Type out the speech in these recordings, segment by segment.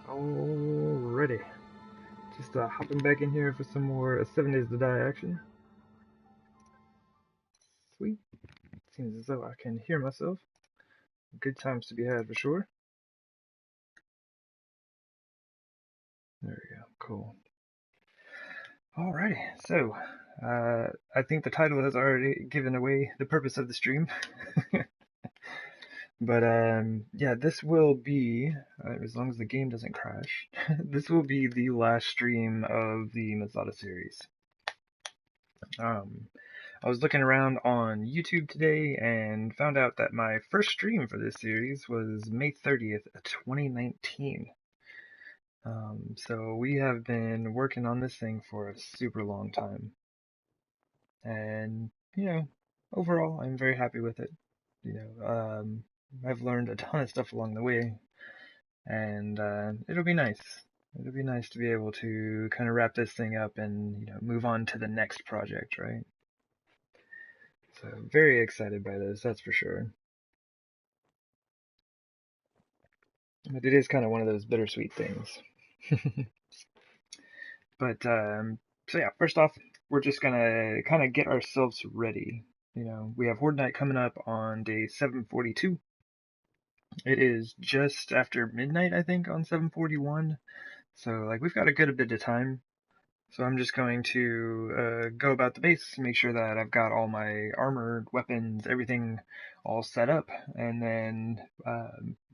Alrighty. Just hopping back in here for some more 7 Days to Die action. Sweet. Seems as though I can hear myself. Good times to be had for sure. There we go. Cool. Alrighty. So, I think the title has already given away the purpose of the stream. But yeah, this will be, as long as the game doesn't crash, this will be the last stream of the Masada series. I was looking around on YouTube today and found out that my first stream for this series was May 30th, 2019. So we have been working on this thing for a super long time. And, overall, I'm very happy with it. I've learned a ton of stuff along the way, and it'll be nice. It'll be nice to be able to kind of wrap this thing up and, move on to the next project, right? So very excited by this, that's for sure. But it is kind of one of those bittersweet things. But so yeah, first off, we're just gonna kind of get ourselves ready. We have Horde Night coming up on day 742. It is just after midnight, I think, on 741. So we've got a good bit of time. So I'm just going to go about the base, make sure that I've got all my armor, weapons, everything all set up, and then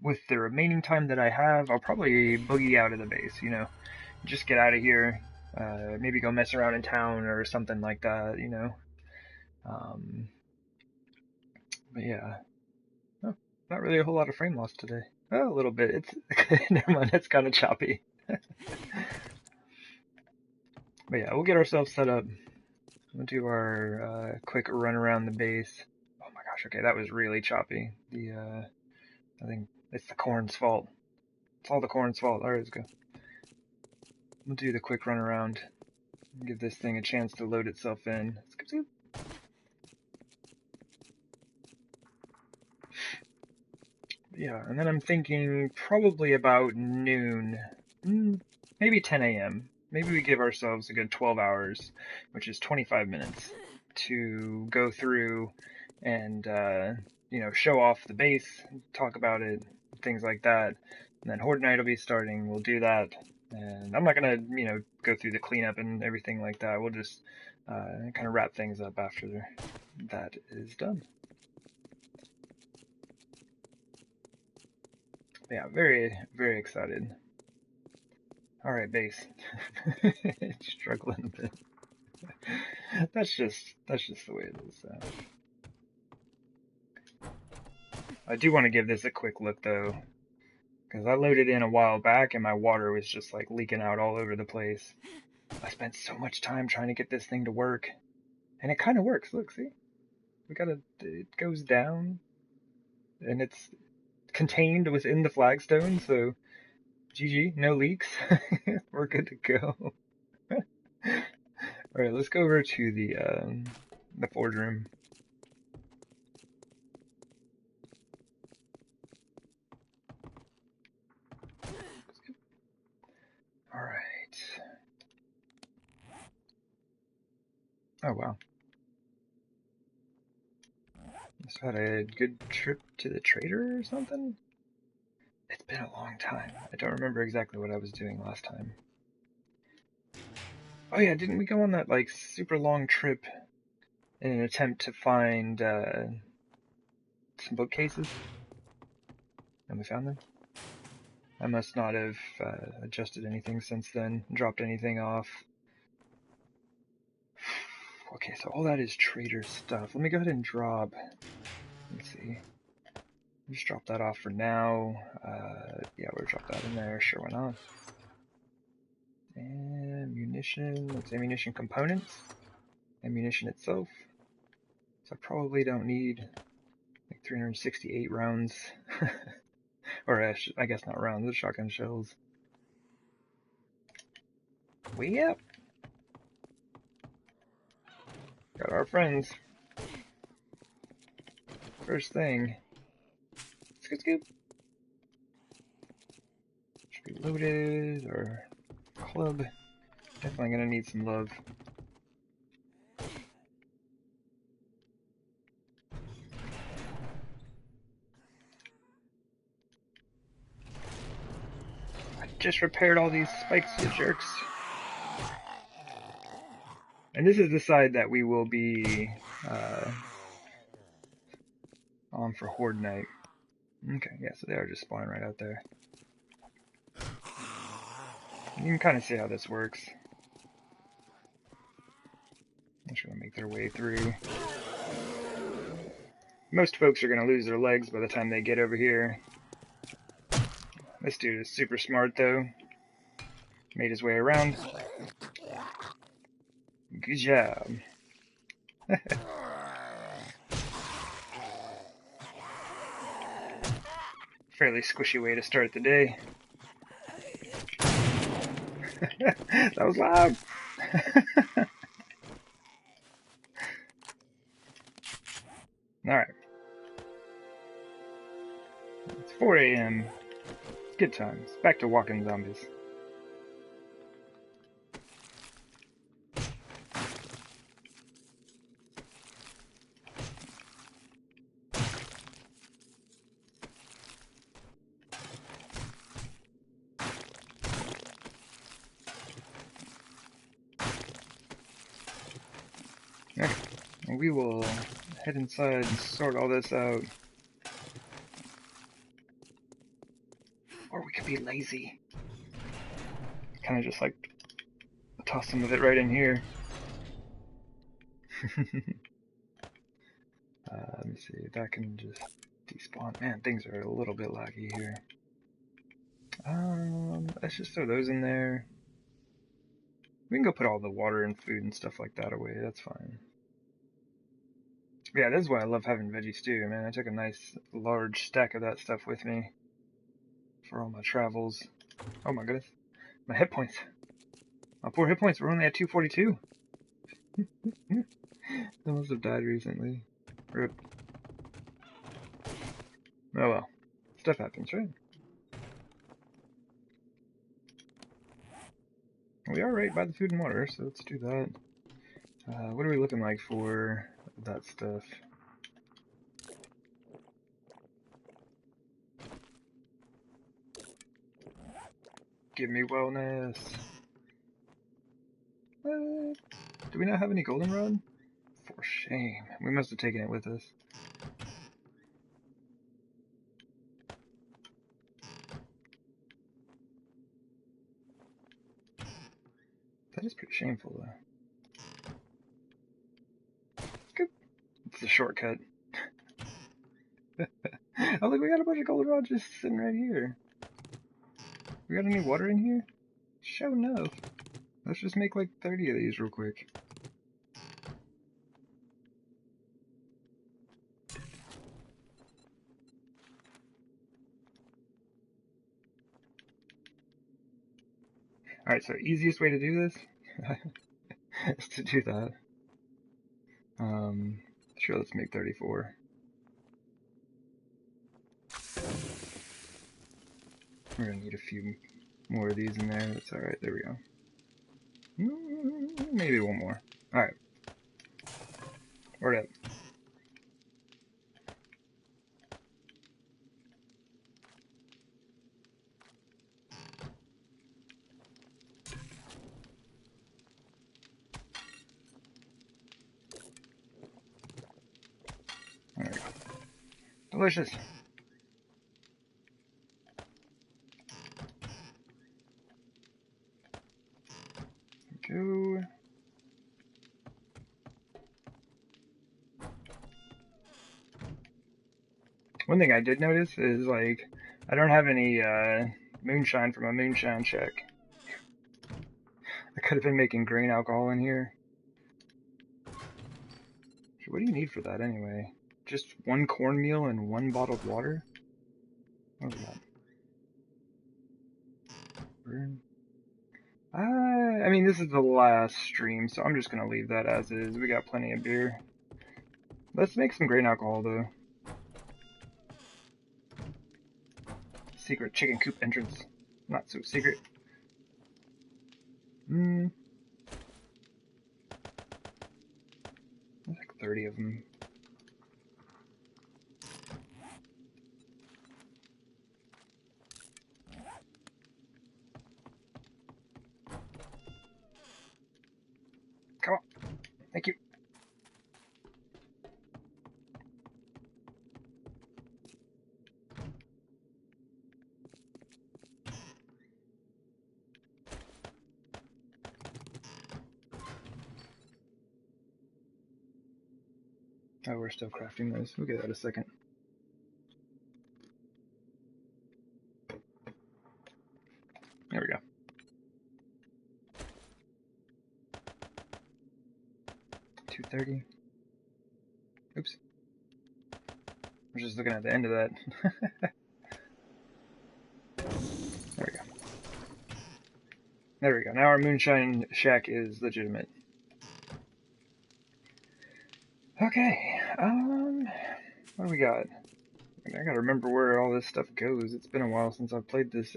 with the remaining time that I have, I'll probably boogie out of the base, just get out of here, maybe go mess around in town or something like that, But yeah, oh, not really a whole lot of frame loss today. Oh, a little bit. It's never mind. It's kind of choppy. But yeah, we'll get ourselves set up. We'll do our quick run around the base. Oh my gosh, okay, that was really choppy. I think it's the corn's fault. It's all the corn's fault. Alright, let's go. We'll do the quick run around. Give this thing a chance to load itself in. Yeah, and then I'm thinking probably about noon, maybe 10 a.m. Maybe we give ourselves a good 12 hours, which is 25 minutes, to go through and, show off the base, talk about it, things like that. And then Horde Night will be starting, we'll do that. And I'm not gonna, go through the cleanup and everything like that. We'll just kind of wrap things up after that is done. Yeah, very, very excited. Alright, base. Struggling a bit. That's just the way it is. I do want to give this a quick look though, because I loaded in a while back and my water was just leaking out all over the place. I spent so much time trying to get this thing to work, and it kind of works. Look, see? It goes down, and it's contained within the flagstone, so GG, no leaks. We're good to go. Alright, let's go over to the forge room. Alright. Oh wow. Just had a good trip to the trader or something? It's been a long time. I don't remember exactly what I was doing last time. Oh yeah, didn't we go on that super long trip in an attempt to find some bookcases? And we found them? I must not have adjusted anything since then, dropped anything off. Okay, so all that is trader stuff. Let me go ahead and drop. Let's see. Just drop that off for now. Yeah, we'll drop that in there. Sure, why not? Ammunition. Let's ammunition components. Ammunition itself. So I probably don't need 368 rounds. Or I guess not rounds, the shotgun shells. Way up! Got our friends. First thing. Scoot scoot. Should be loaded, or club. Definitely gonna need some love. I just repaired all these spikes, you jerks. And this is the side that we will be on for Horde Night. Okay, yeah, so they are just spawning right out there. You can kind of see how this works. I'm just gonna make their way through. Most folks are gonna lose their legs by the time they get over here. This dude is super smart though. Made his way around. Good job. Fairly squishy way to start the day. That was loud. Alright. It's 4 a.m. It's good times. Back to walking zombies. Okay. And we will head inside and sort all this out. Or we could be lazy. Kind of just like toss some of it right in here. Let me see, that can just despawn. Man, things are a little bit laggy here. Let's just throw those in there. We can go put all the water and food and stuff like that away, that's fine. Yeah, this is why I love having veggie stew, man. I took a nice large stack of that stuff with me for all my travels. Oh my goodness. My hit points. My poor hit points, we're only at 242. I must have died recently. Rip. Oh well. Stuff happens, right? We are right by the food and water, so let's do that. What are we looking like for that stuff? Give me wellness. What? Do we not have any goldenrod? For shame. We must have taken it with us. That is pretty shameful, though. Good. It's a shortcut. Oh, look, we got a bunch of goldenrod just sitting right here. We got any water in here? Show no. Let's just make like 30 of these real quick. Alright, so easiest way to do this is to do that. Sure, let's make 34. We're gonna need a few more of these in there. That's alright, there we go. Maybe one more. Alright. Word up. There we go. Delicious. Go. One thing I did notice is, like, I don't have any moonshine from a moonshine check. I could have been making grain alcohol in here. What do you need for that anyway? Just one cornmeal and one bottled water? What was that? Burn. I mean, this is the last stream, so I'm just gonna leave that as is. We got plenty of beer. Let's make some grain alcohol, though. Secret chicken coop entrance. Not so secret. There's like 30 of them. Come on. Thank you. Oh, we're still crafting those. We'll get that in a second. There we go. $230. Oops. I was just looking at the end of that. There we go. There we go. Now our moonshine shack is legitimate. Okay. What do we got? I gotta remember where all this stuff goes. It's been a while since I've played this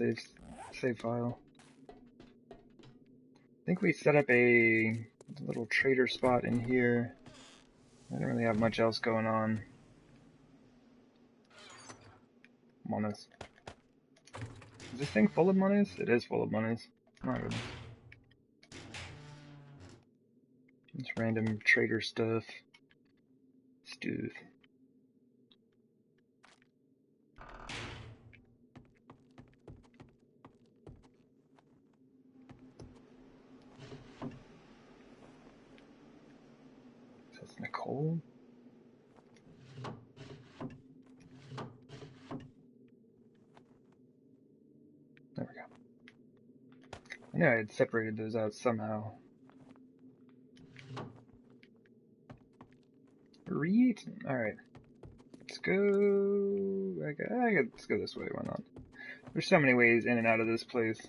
save file. I think we set up a little trader spot in here. I don't really have much else going on. Monies. Is this thing full of monies? It is full of monies. My goodness. It's random trader stuff. Stuff. That's Nicole. There we go. I knew I had separated those out somehow. Read. Alright. Let's go. Let's go this way. Why not? There's so many ways in and out of this place.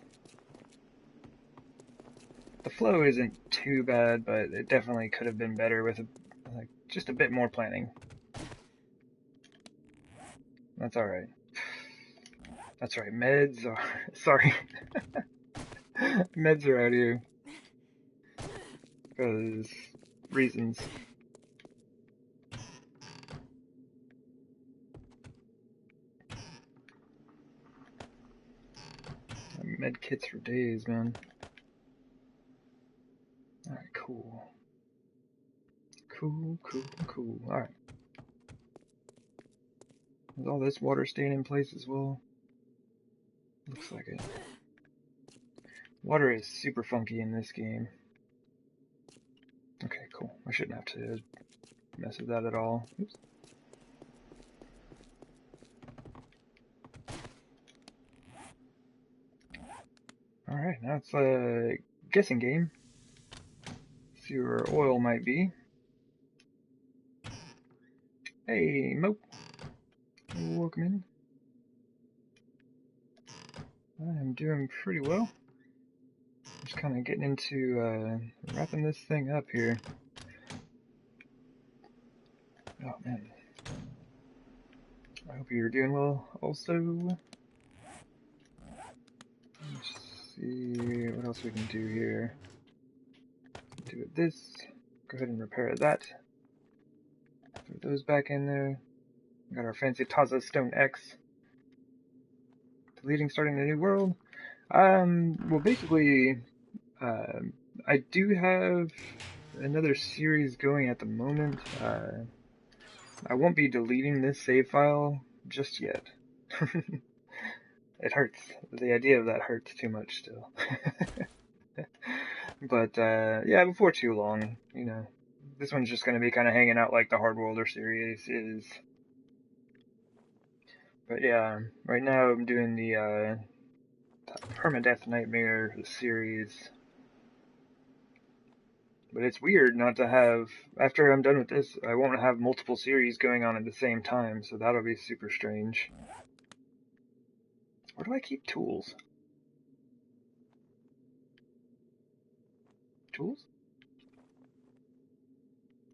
The flow isn't too bad, but it definitely could have been better with just a bit more planning. That's alright. That's right, meds are... Sorry. Meds are out here. Because... reasons. Med kits for days, man. Alright, cool. Cool. Alright. Is all this water staying in place as well? Looks like it. Water is super funky in this game. Okay, cool. I shouldn't have to mess with that at all. Oops. Alright, now it's a guessing game. See where oil might be. Hey, Mope. Welcome in. I am doing pretty well. Just kind of getting into wrapping this thing up here. Oh man. I hope you're doing well also. Let's see what else we can do here. Do it this. Go ahead and repair that. Throw those back in there. We got our fancy Taza Stone X. Deleting, starting a new world. Well, basically, I do have another series going at the moment. I won't be deleting this save file just yet. It hurts. The idea of that hurts too much still. But, yeah, before too long, you know. This one's just going to be kind of hanging out like the Hardworlder series is. But yeah, right now I'm doing the Permadeath Nightmare series. But it's weird not to have, after I'm done with this, I won't have multiple series going on at the same time, so that'll be super strange. Where do I keep tools? Tools?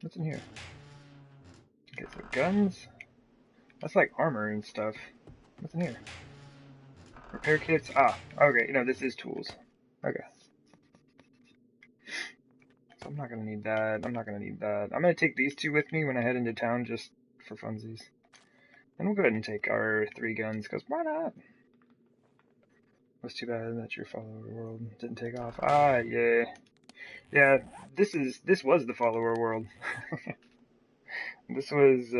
What's in here? Okay, so guns. That's like armor and stuff. What's in here? Repair kits. Ah, okay. No, this is tools. Okay. So I'm not gonna need that. I'm not gonna need that. I'm gonna take these two with me when I head into town just for funsies. And we'll go ahead and take our 3 guns, because why not? It was too bad that your follower world didn't take off. Ah, yeah. Yeah, this was the follower world. This was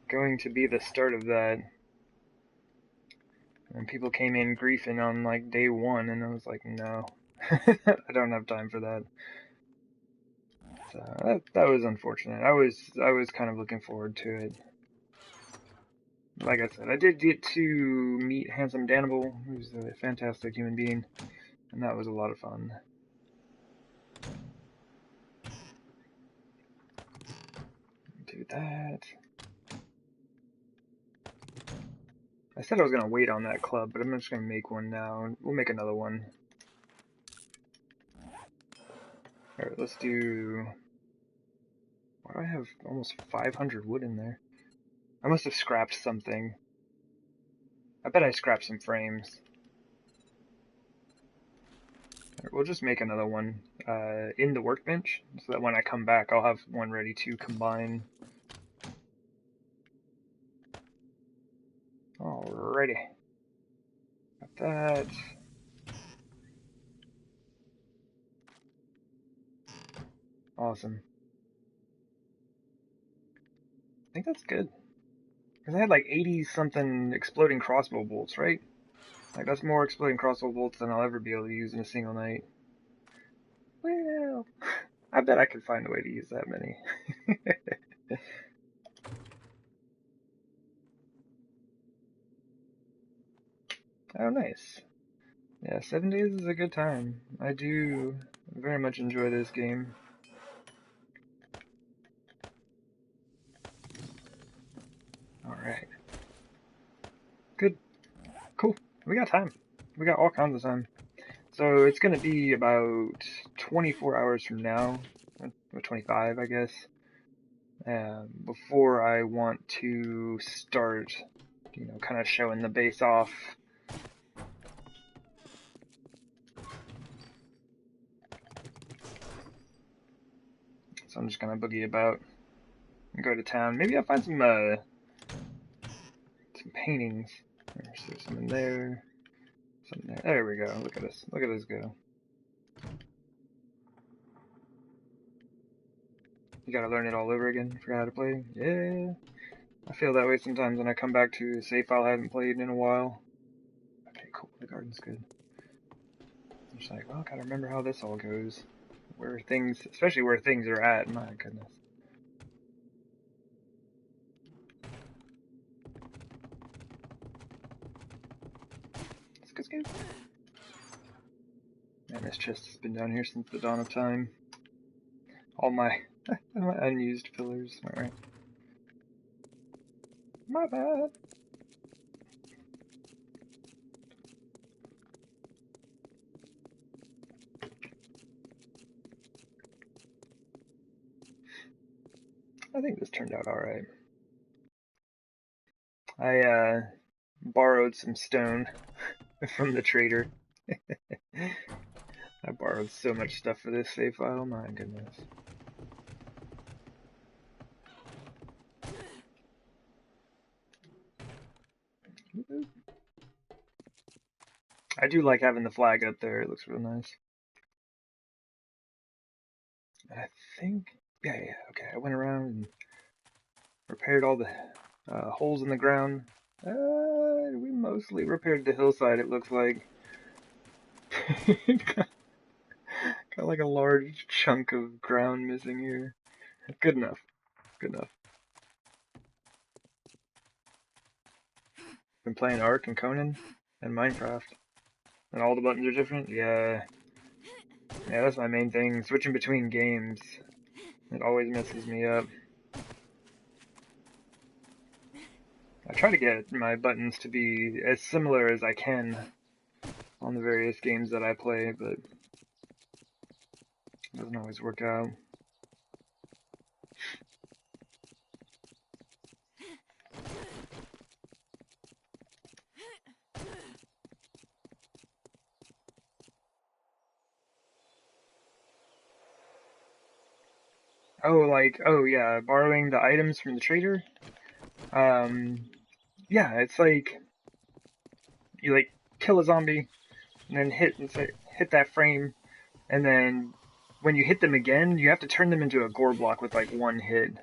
going to be the start of that. And people came in griefing on like day 1, and I was like, no. I don't have time for that. So that was unfortunate. I was kind of looking forward to it. Like I said, I did get to meet Handsome Danable, who's a fantastic human being, and that was a lot of fun. Do that. I said I was gonna wait on that club, but I'm just gonna make one now. We'll make another one. Alright, let's do... Why do I have almost 500 wood in there? I must have scrapped something. I bet I scrapped some frames. Right, we'll just make another one in the workbench, so that when I come back I'll have one ready to combine. Alrighty. Got that. Awesome. I think that's good. Because I had like 80-something exploding crossbow bolts, right? Like, that's more exploding crossbow bolts than I'll ever be able to use in a single night. Well, I bet I could find a way to use that many. Oh, nice. Yeah, 7 days is a good time. I do very much enjoy this game. Alright. Good. Cool. We got time. We got all kinds of time. So it's going to be about 24 hours from now, or 25, I guess, before I want to start, kind of showing the base off. So I'm just going to boogie about and go to town. Maybe I'll find some paintings. There's some in there. Something there. There we go. Look at this. Look at this go. You gotta learn it all over again. Forgot how to play. Yeah. I feel that way sometimes when I come back to a save file I haven't played in a while. Okay, cool. The garden's good. I'm just like, well, I gotta remember how this all goes. Where things, especially where things are at. My goodness. Let's go. Man, this chest has been down here since the dawn of time. All my, my unused pillars. Alright. My bad. I think this turned out alright. I borrowed some stone from the trader. I borrowed so much stuff for this save file, my goodness. I do like having the flag up there, it looks real nice. I think, yeah, okay, I went around and repaired all the holes in the ground. We mostly repaired the hillside, it looks like. Got like a large chunk of ground missing here. Good enough. Good enough. Been playing Ark and Conan and Minecraft. And all the buttons are different? Yeah. Yeah, that's my main thing. Switching between games. It always messes me up. I try to get my buttons to be as similar as I can on the various games that I play, but it doesn't always work out. Oh, like, oh yeah, borrowing the items from the trader. Um, yeah, it's like you like kill a zombie and then hit that frame, and then when you hit them again, you have to turn them into a gore block with like one hit.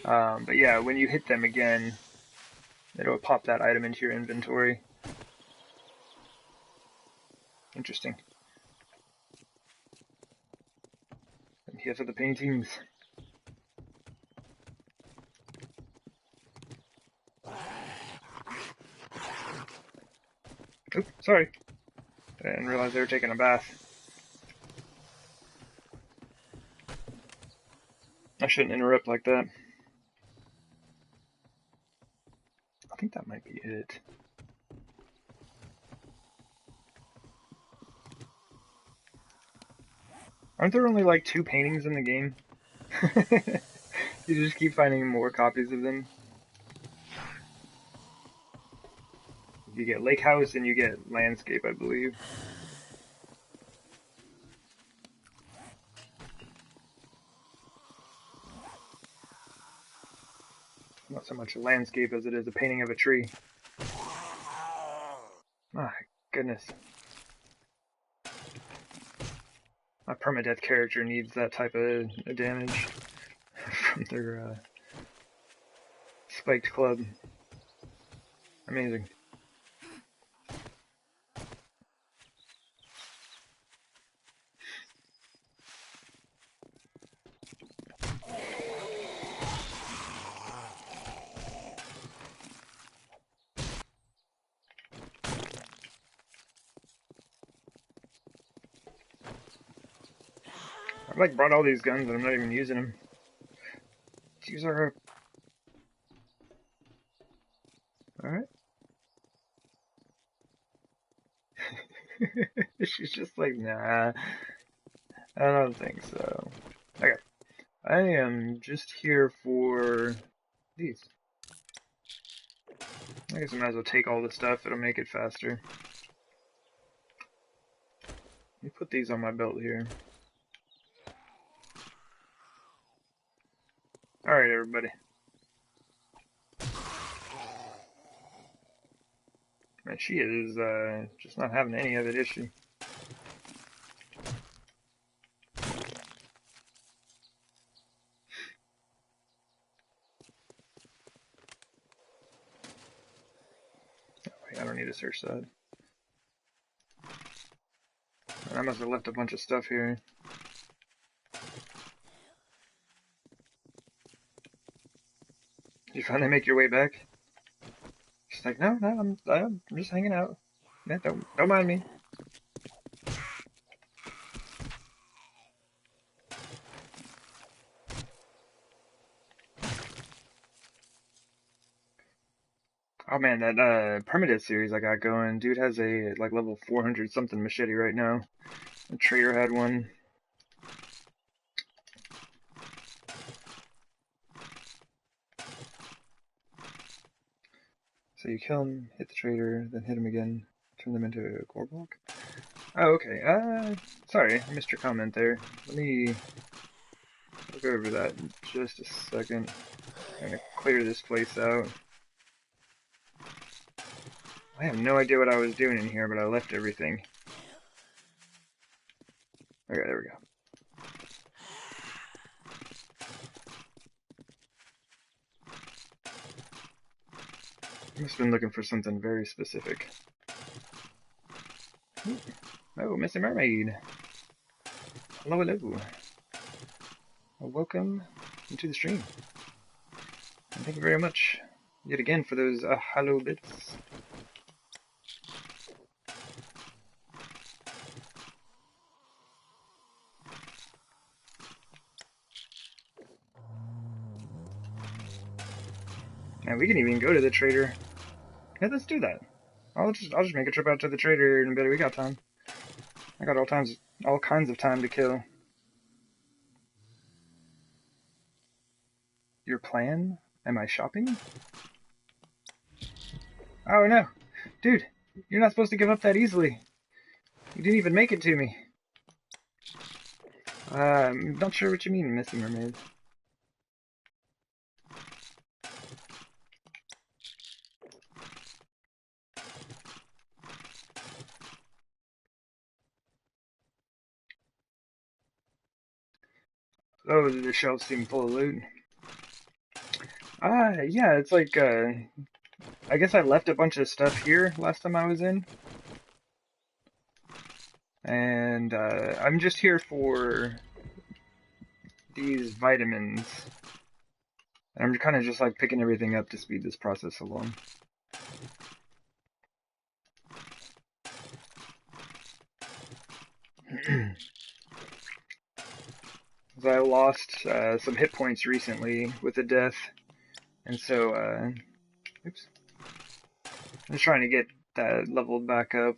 But yeah, when you hit them again, it'll pop that item into your inventory. Interesting. And here for the paintings. Oops, sorry. I didn't realize they were taking a bath. I shouldn't interrupt like that. I think that might be it. Aren't there only like 2 paintings in the game? You just keep finding more copies of them. You get Lake House and you get Landscape, I believe. Not so much a landscape as it is a painting of a tree. My goodness. My permadeath character needs that type of damage from their spiked club. Amazing. I've like brought all these guns and I'm not even using them. Let's use our... Alright. She's just like, nah, I don't think so. Okay. I am just here for these. I guess I might as well take all the stuff, it'll make it faster. Let me put these on my belt here. Alright, everybody. Man, she is just not having any of it, is she? Oh, wait, I don't need to search that. I must have left a bunch of stuff here. Did you finally make your way back? She's like, no, I'm just hanging out. Yeah, don't mind me. Oh man, that permadeath series I got going, dude has a like level 400 something machete right now. The trader had one. So you kill him, hit the trader, then hit him again, turn them into a core block. Oh, okay. Sorry, I missed your comment there. Let me go over that in just a second. I'm gonna clear this place out. I have no idea what I was doing in here, but I left everything. Okay, there we go. I must have been looking for something very specific. Ooh. Oh, Mr. Mermaid. Hello, hello. Well, welcome to the stream. And thank you very much yet again for those hello bits. And we can even go to the trader. Yeah, let's do that. I'll just make a trip out to the trader in a bit. We got time. I got all kinds of time to kill. Your plan? Am I shopping? Oh no, dude, you're not supposed to give up that easily. You didn't even make it to me. I'm not sure what you mean, Missy Mermaid. Oh, the shelves seem full of loot. Yeah, it's like, I guess I left a bunch of stuff here last time I was in. And, I'm just here for these vitamins. And I'm kind of just like picking everything up to speed this process along. So I lost some hit points recently with a death, and so oops, I'm just trying to get that leveled back up.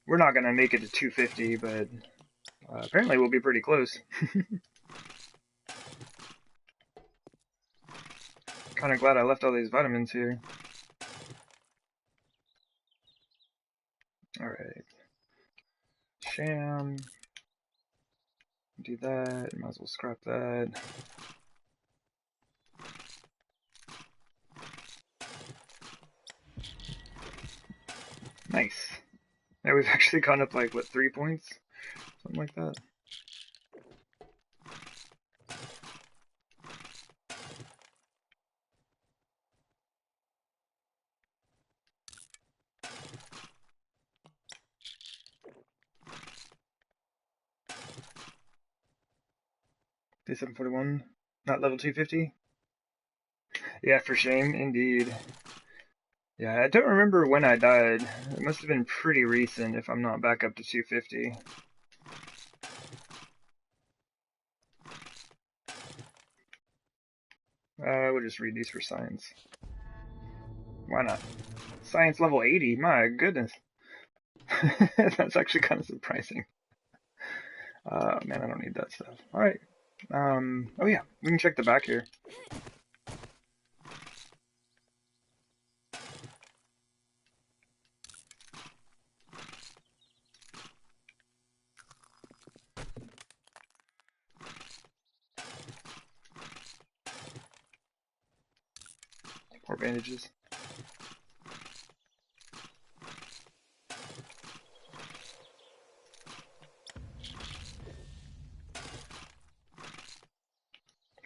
We're not gonna make it to 250, but apparently we'll be pretty close. Kind of glad I left all these vitamins here. All right, sham. Do that. Might as well scrap that. Nice. Now we've actually gone up like, what, 3 points? Something like that. Day 741. Not level 250? Yeah, for shame, indeed. Yeah, I don't remember when I died. It must have been pretty recent if I'm not back up to 250. We'll just read these for science. Why not? Science level 80, my goodness. That's actually kind of surprising. Man, I don't need that stuff. Alright. Oh yeah, we can check the back here. More bandages.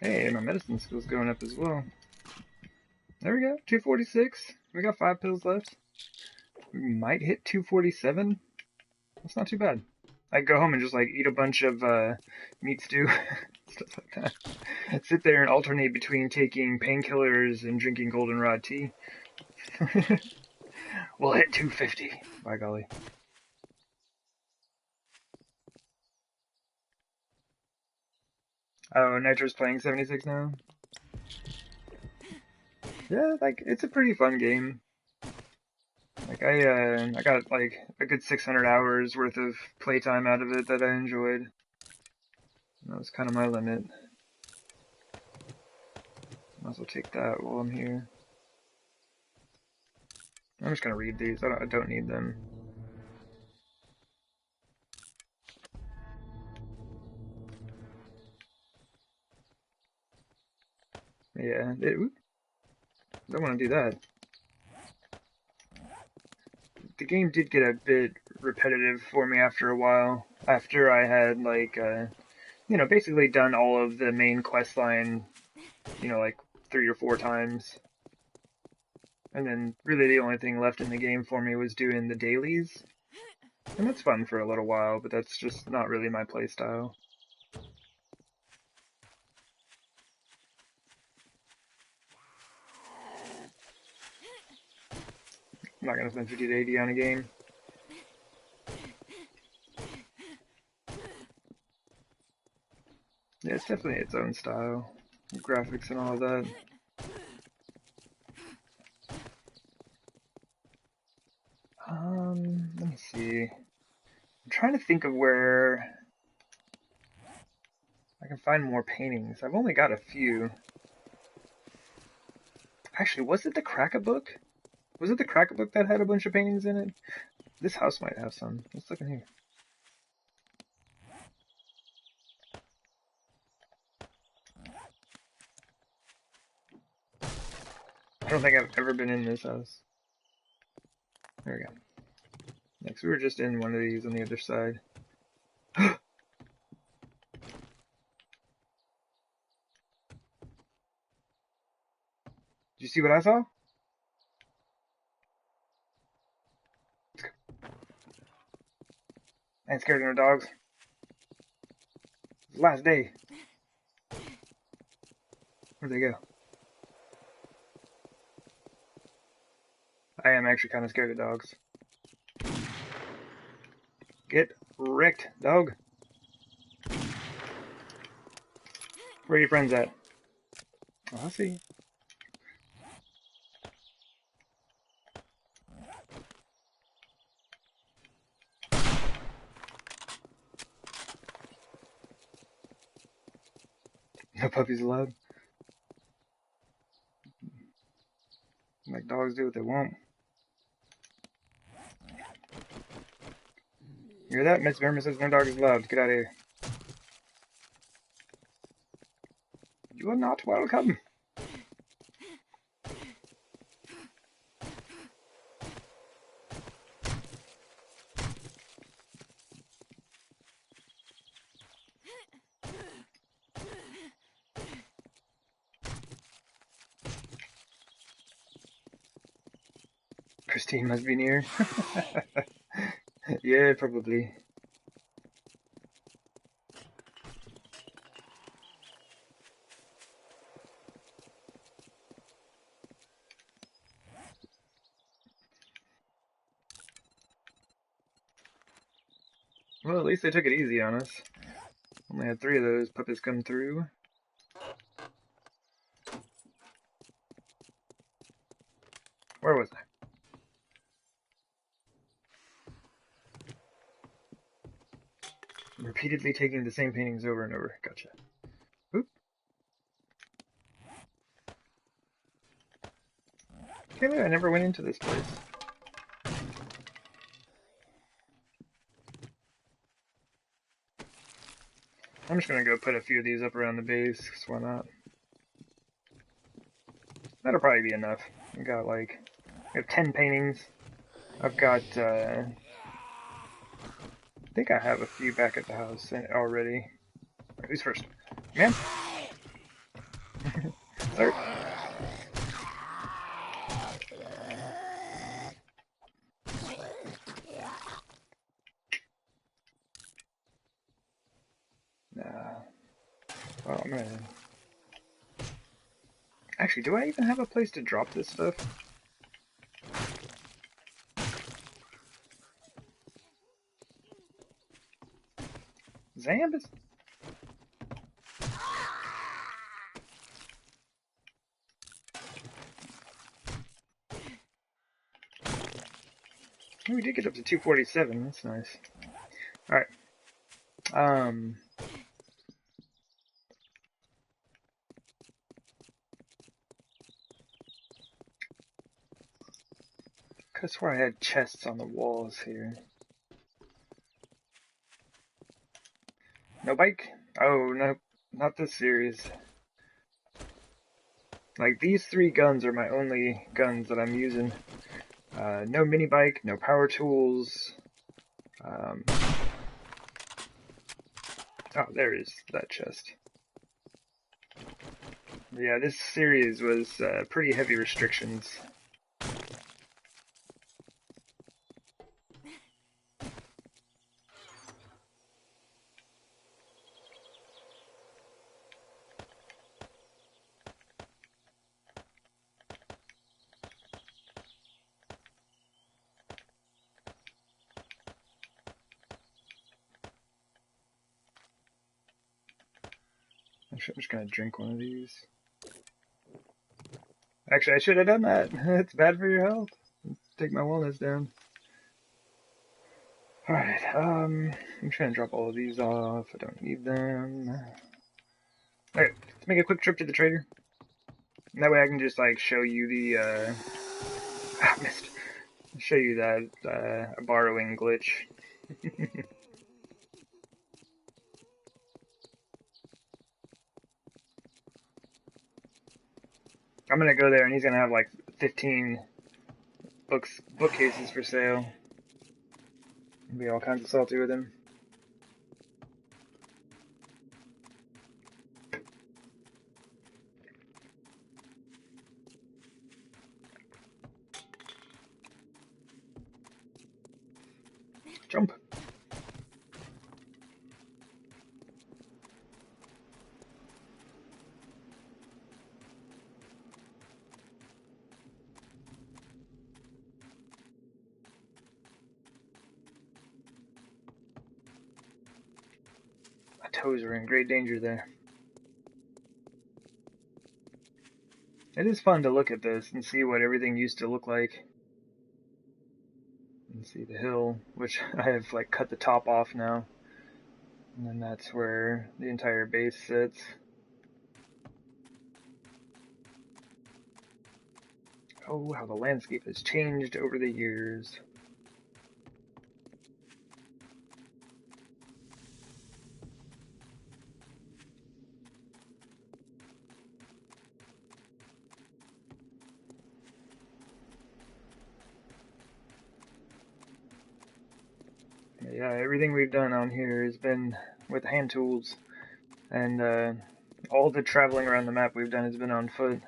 Hey, my medicine skill's going up as well. There we go, 246. We got 5 pills left. We might hit 247. That's not too bad. I go home and just like eat a bunch of meat stew, stuff like that. Sit there and alternate between taking painkillers and drinking goldenrod tea. We'll hit 250, by golly. Oh, Nitro's playing 76 now? Yeah, like, it's a pretty fun game. Like, I got, like, a good 600 hours worth of playtime out of it that I enjoyed. That was kind of my limit. Might as well take that while I'm here. I'm just gonna read these, I don't need them. Yeah, don't want to do that. The game did get a bit repetitive for me after a while. After I had, like, basically done all of the main quest line, like 3 or 4 times. And then really the only thing left in the game for me was doing the dailies. And that's fun for a little while, but that's just not really my playstyle. I'm not gonna spend 50 to 80 on a game. Yeah, it's definitely its own style. Graphics and all of that. Let me see. I'm trying to think of where I can find more paintings. I've only got a few. Actually, was it the Crack-a-Book? Was it the Crack-a-Book that had a bunch of paintings in it? This house might have some. Let's look in here. I don't think I've ever been in this house. There we go. Next, we were just in one of these on the other side. see what I saw? I ain't scared of no dogs. It's the last day. Where'd they go? I am actually kind of scared of dogs. Get wrecked, dog. Where are your friends at? Oh, I see. No puppies allowed. Like dogs do what they want. You hear that? Miss Verma says no dog is allowed. Get out of here. You are not welcome. Christine must be near. Yeah, probably. Well, at least they took it easy on us. Only had 3 of those puppies come through. Where was I? Repeatedly taking the same paintings over and over. Gotcha. Oop. Can't believe I never went into this place. I'm just gonna go put a few of these up around the base, cause why not? That'll probably be enough. We got like, we have 10 paintings. I've got, I think I have a few back at the house already. Right, who's first? Man? Sir? Nah. Well, I'm gonna... Actually, do I even have a place to drop this stuff? Zambus? Oh, we did get up to 247. That's nice. Alright. I swear I had chests on the walls here. No bike? Oh, no. Not this series. Like, these 3 guns are my only guns that I'm using. No mini bike, no power tools. Oh, there is that chest. Yeah, this series was pretty heavy restrictions. I'm just gonna drink one of these. Actually, I should have done that. It's bad for your health. Take my wellness down. Alright, I'm trying to drop all of these off. I don't need them. Alright, let's make a quick trip to the trader. And that way I can just, like, show you the, missed. Show you that, borrowing glitch. I'm gonna go there and he's gonna have, like, 15 bookcases for sale. I'll be all kinds of salty with him. Jump. My toes are in great danger there. It is fun to look at this and see what everything used to look like. And see the hill, which I have like cut the top off now. And then that's where the entire base sits. Oh, how the landscape has changed over the years. Yeah, everything we've done on here has been with hand tools, and all the traveling around the map we've done has been on foot.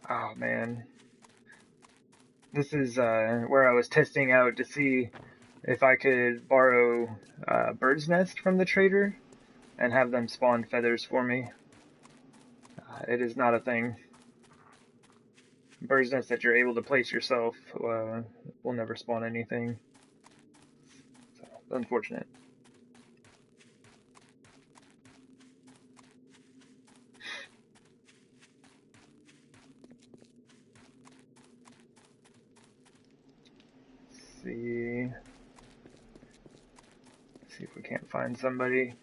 Oh man. This is where I was testing out to see if I could borrow bird's nest from the trader and have them spawn feathers for me. It is not a thing. Bird's nest that you're able to place yourself will never spawn anything. So, unfortunate. See if we can't find somebody.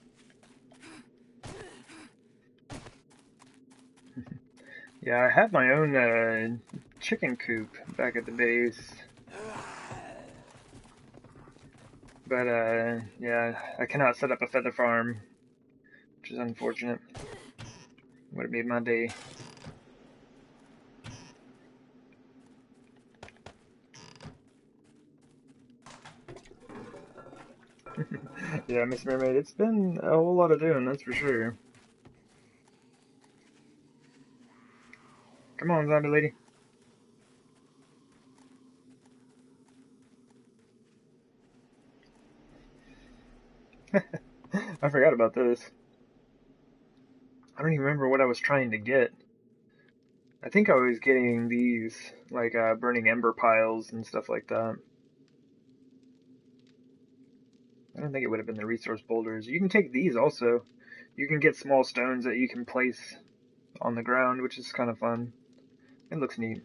Yeah, I have my own chicken coop back at the base. But yeah, I cannot set up a feather farm, which is unfortunate. Would have made my day. Yeah, Miss Mermaid, it's been a whole lot of doing, that's for sure. Come on, zombie lady. I forgot about this. I don't even remember what I was trying to get. I think I was getting these, like, burning ember piles and stuff like that. I don't think it would have been the resource boulders. You can take these also. You can get small stones that you can place on the ground, which is kind of fun. It looks neat.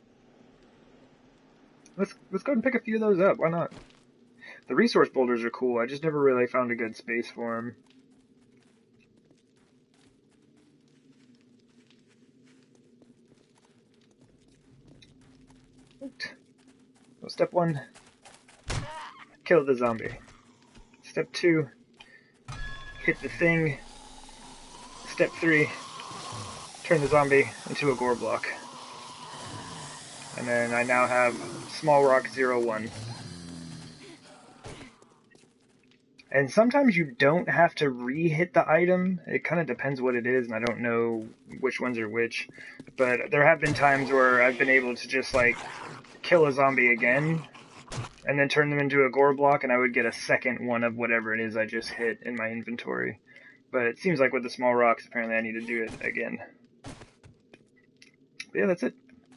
Let's go ahead and pick a few of those up. Why not? The resource boulders are cool. I just never really found a good space for them. So step 1, kill the zombie. Step 2, hit the thing. Step 3, turn the zombie into a gore block. And then I now have small rock 01. And sometimes you don't have to re-hit the item. It kind of depends what it is, and I don't know which ones are which. But there have been times where I've been able to just, like, kill a zombie again, and then turn them into a gore block, and I would get a second one of whatever it is I just hit in my inventory. But it seems like with the small rocks, apparently I need to do it again. But yeah, that's it.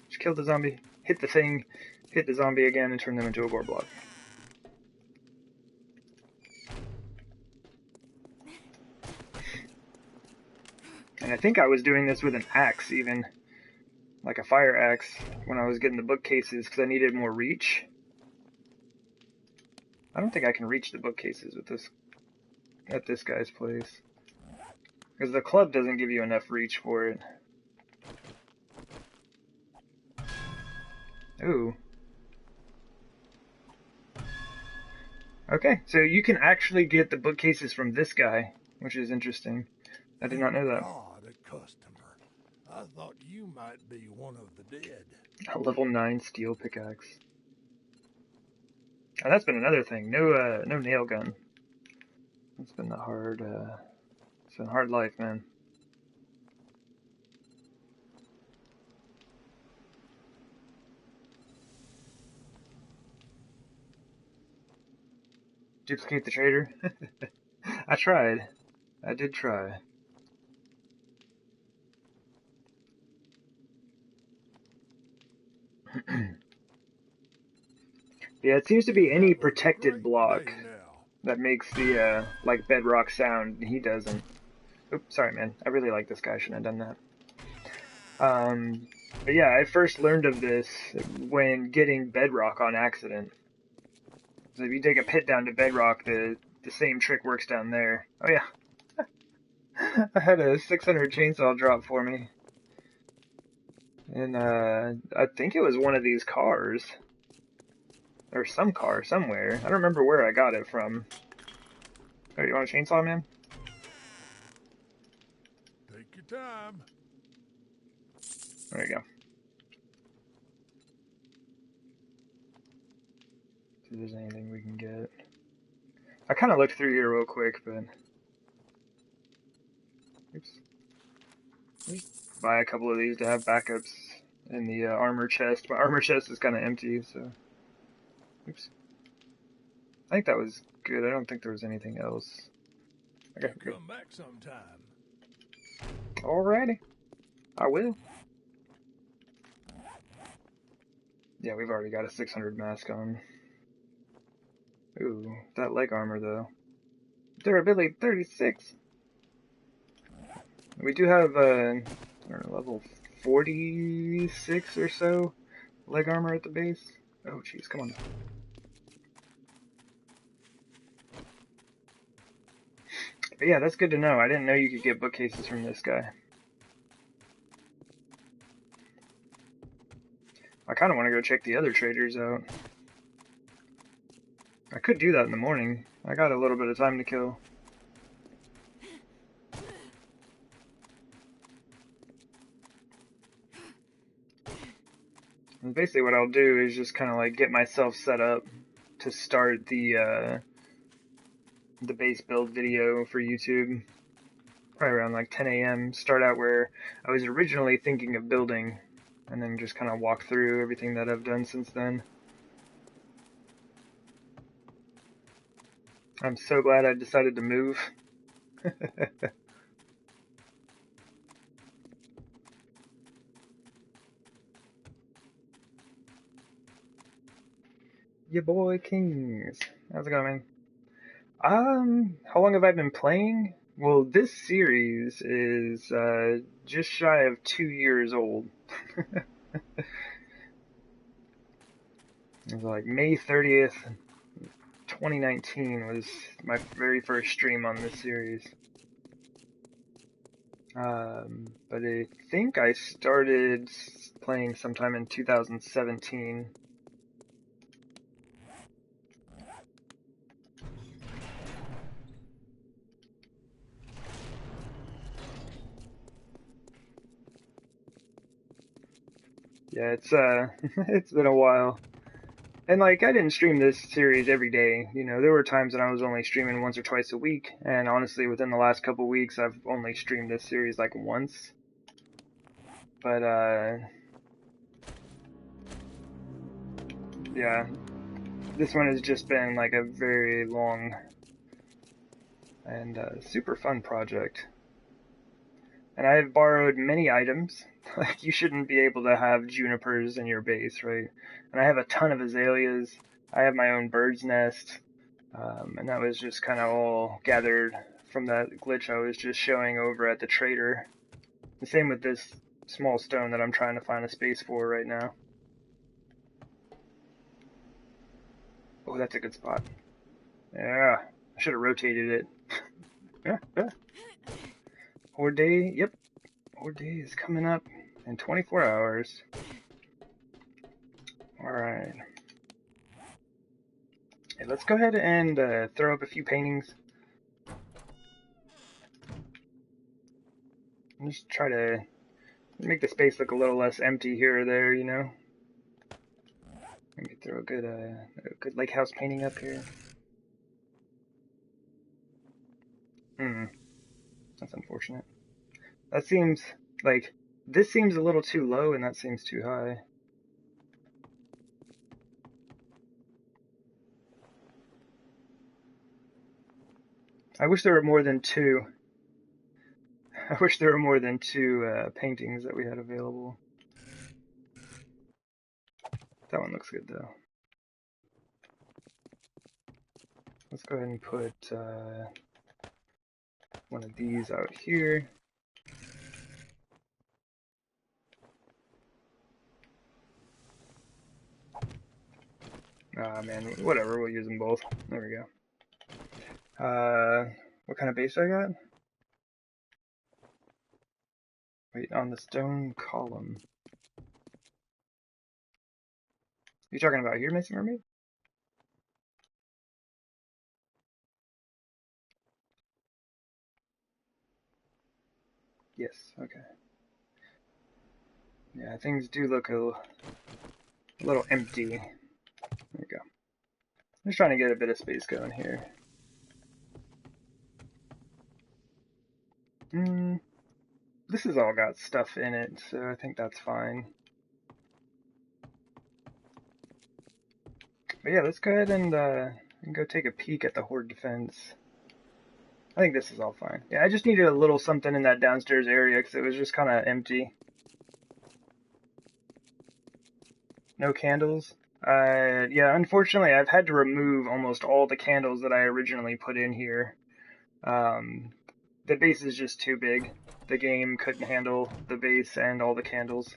Just kill the zombie, hit the thing, hit the zombie again, and turn them into a gore block. And I think I was doing this with an axe, even. Like a fire axe, when I was getting the bookcases, because I needed more reach. I don't think I can reach the bookcases with this at this guy's place. Because the club doesn't give you enough reach for it. Ooh. Okay, so you can actually get the bookcases from this guy, which is interesting. I did not know that. God, a customer. I thought you might be one of the dead. A level 9 steel pickaxe. Oh, that's been another thing. No nail gun. It's been it's been a hard life, man. Duplicate the trader? I tried. I did try. Yeah, it seems to be any protected block that makes the, like, bedrock sound. He doesn't. Oops, sorry, man. I really like this guy. I shouldn't have done that. But yeah, I first learned of this when getting bedrock on accident. So if you take a pit down to bedrock, the same trick works down there. Oh yeah. I had a 600 chainsaw drop for me. And, I think it was one of these cars. Or some car, somewhere. I don't remember where I got it from. Oh, you want a chainsaw, man? Take your time. There you go. See if there's anything we can get. I kind of looked through here real quick, but... Oops. Just buy a couple of these to have backups in the armor chest. My armor chest is kind of empty, so... Oops. I think that was good. I don't think there was anything else. Okay, good. Come back sometime. Alrighty. I will. Yeah, we've already got a 600 mask on. Ooh, that leg armor though. Durability 36. We do have level 46 or so leg armor at the base. Oh jeez, come on. But yeah, that's good to know. I didn't know you could get bookcases from this guy. I kind of want to go check the other traders out. I could do that in the morning. I got a little bit of time to kill. And basically what I'll do is just kind of like get myself set up to start the base build video for YouTube. Probably around like 10 a.m. Start out where I was originally thinking of building, and then just kind of walk through everything that I've done since then. I'm so glad I decided to move. Your boy Kings. How's it going, man? How long have I been playing? Well, this series is just shy of 2 years old. It was like May 30th, 2019 was my very first stream on this series. But I think I started playing sometime in 2017. Yeah, it's it's been a while. And like, I didn't stream this series every day. You know, there were times that I was only streaming once or twice a week. And honestly, within the last couple weeks, I've only streamed this series like once. But, yeah, this one has just been like a very long and super fun project. And I have borrowed many items. Like, you shouldn't be able to have junipers in your base, right? And I have a ton of azaleas. I have my own bird's nest. And that was just kind of all gathered from that glitch I was just showing over at the trader. The same with this small stone that I'm trying to find a space for right now. Oh, that's a good spot. Yeah, I should have rotated it. Yeah. Horde day, yep. Horde day is coming up in 24 hours. Alright. Hey, let's go ahead and throw up a few paintings. And just try to make the space look a little less empty here or there, you know? Maybe throw a good lake house painting up here. That's unfortunate. That seems like, this seems a little too low and that seems too high. I wish there were more than two. I wish there were more than two paintings that we had available. That one looks good though. Let's go ahead and put one of these out here. Ah man, whatever, we'll use them both. There we go. What kind of base I got? Wait, on the stone column. You talking about here, Missing Mermaid? Yes, okay. Yeah, things do look a little empty. There we go. I'm just trying to get a bit of space going here. This has all got stuff in it, so I think that's fine. But yeah, let's go ahead and go take a peek at the Horde defense. I think this is all fine. Yeah, I just needed a little something in that downstairs area because it was just kind of empty. No candles. Yeah, unfortunately, I've had to remove almost all the candles that I originally put in here. The base is just too big. The game couldn't handle the base and all the candles.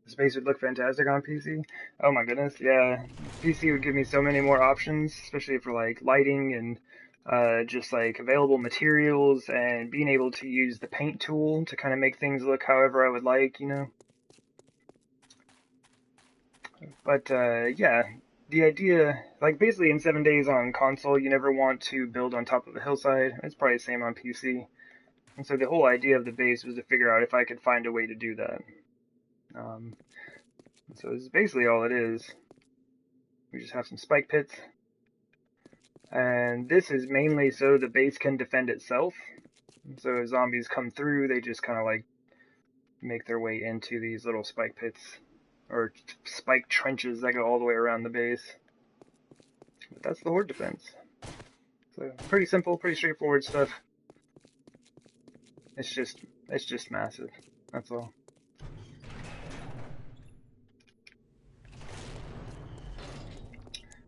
This base would look fantastic on PC. Oh my goodness, yeah. PC would give me so many more options, especially for like lighting and just like available materials and being able to use the paint tool to kind of make things look however I would like, you know. But yeah, the idea, like basically in 7 days on console, you never want to build on top of a hillside. It's probably the same on PC. And so the whole idea of the base was to figure out if I could find a way to do that. So this is basically all it is. We just have some spike pits. And this is mainly so the base can defend itself. So if zombies come through, they just kind of like make their way into these little spike pits. Or spike trenches that go all the way around the base. But that's the Horde defense. So pretty simple, pretty straightforward stuff. It's just massive. That's all.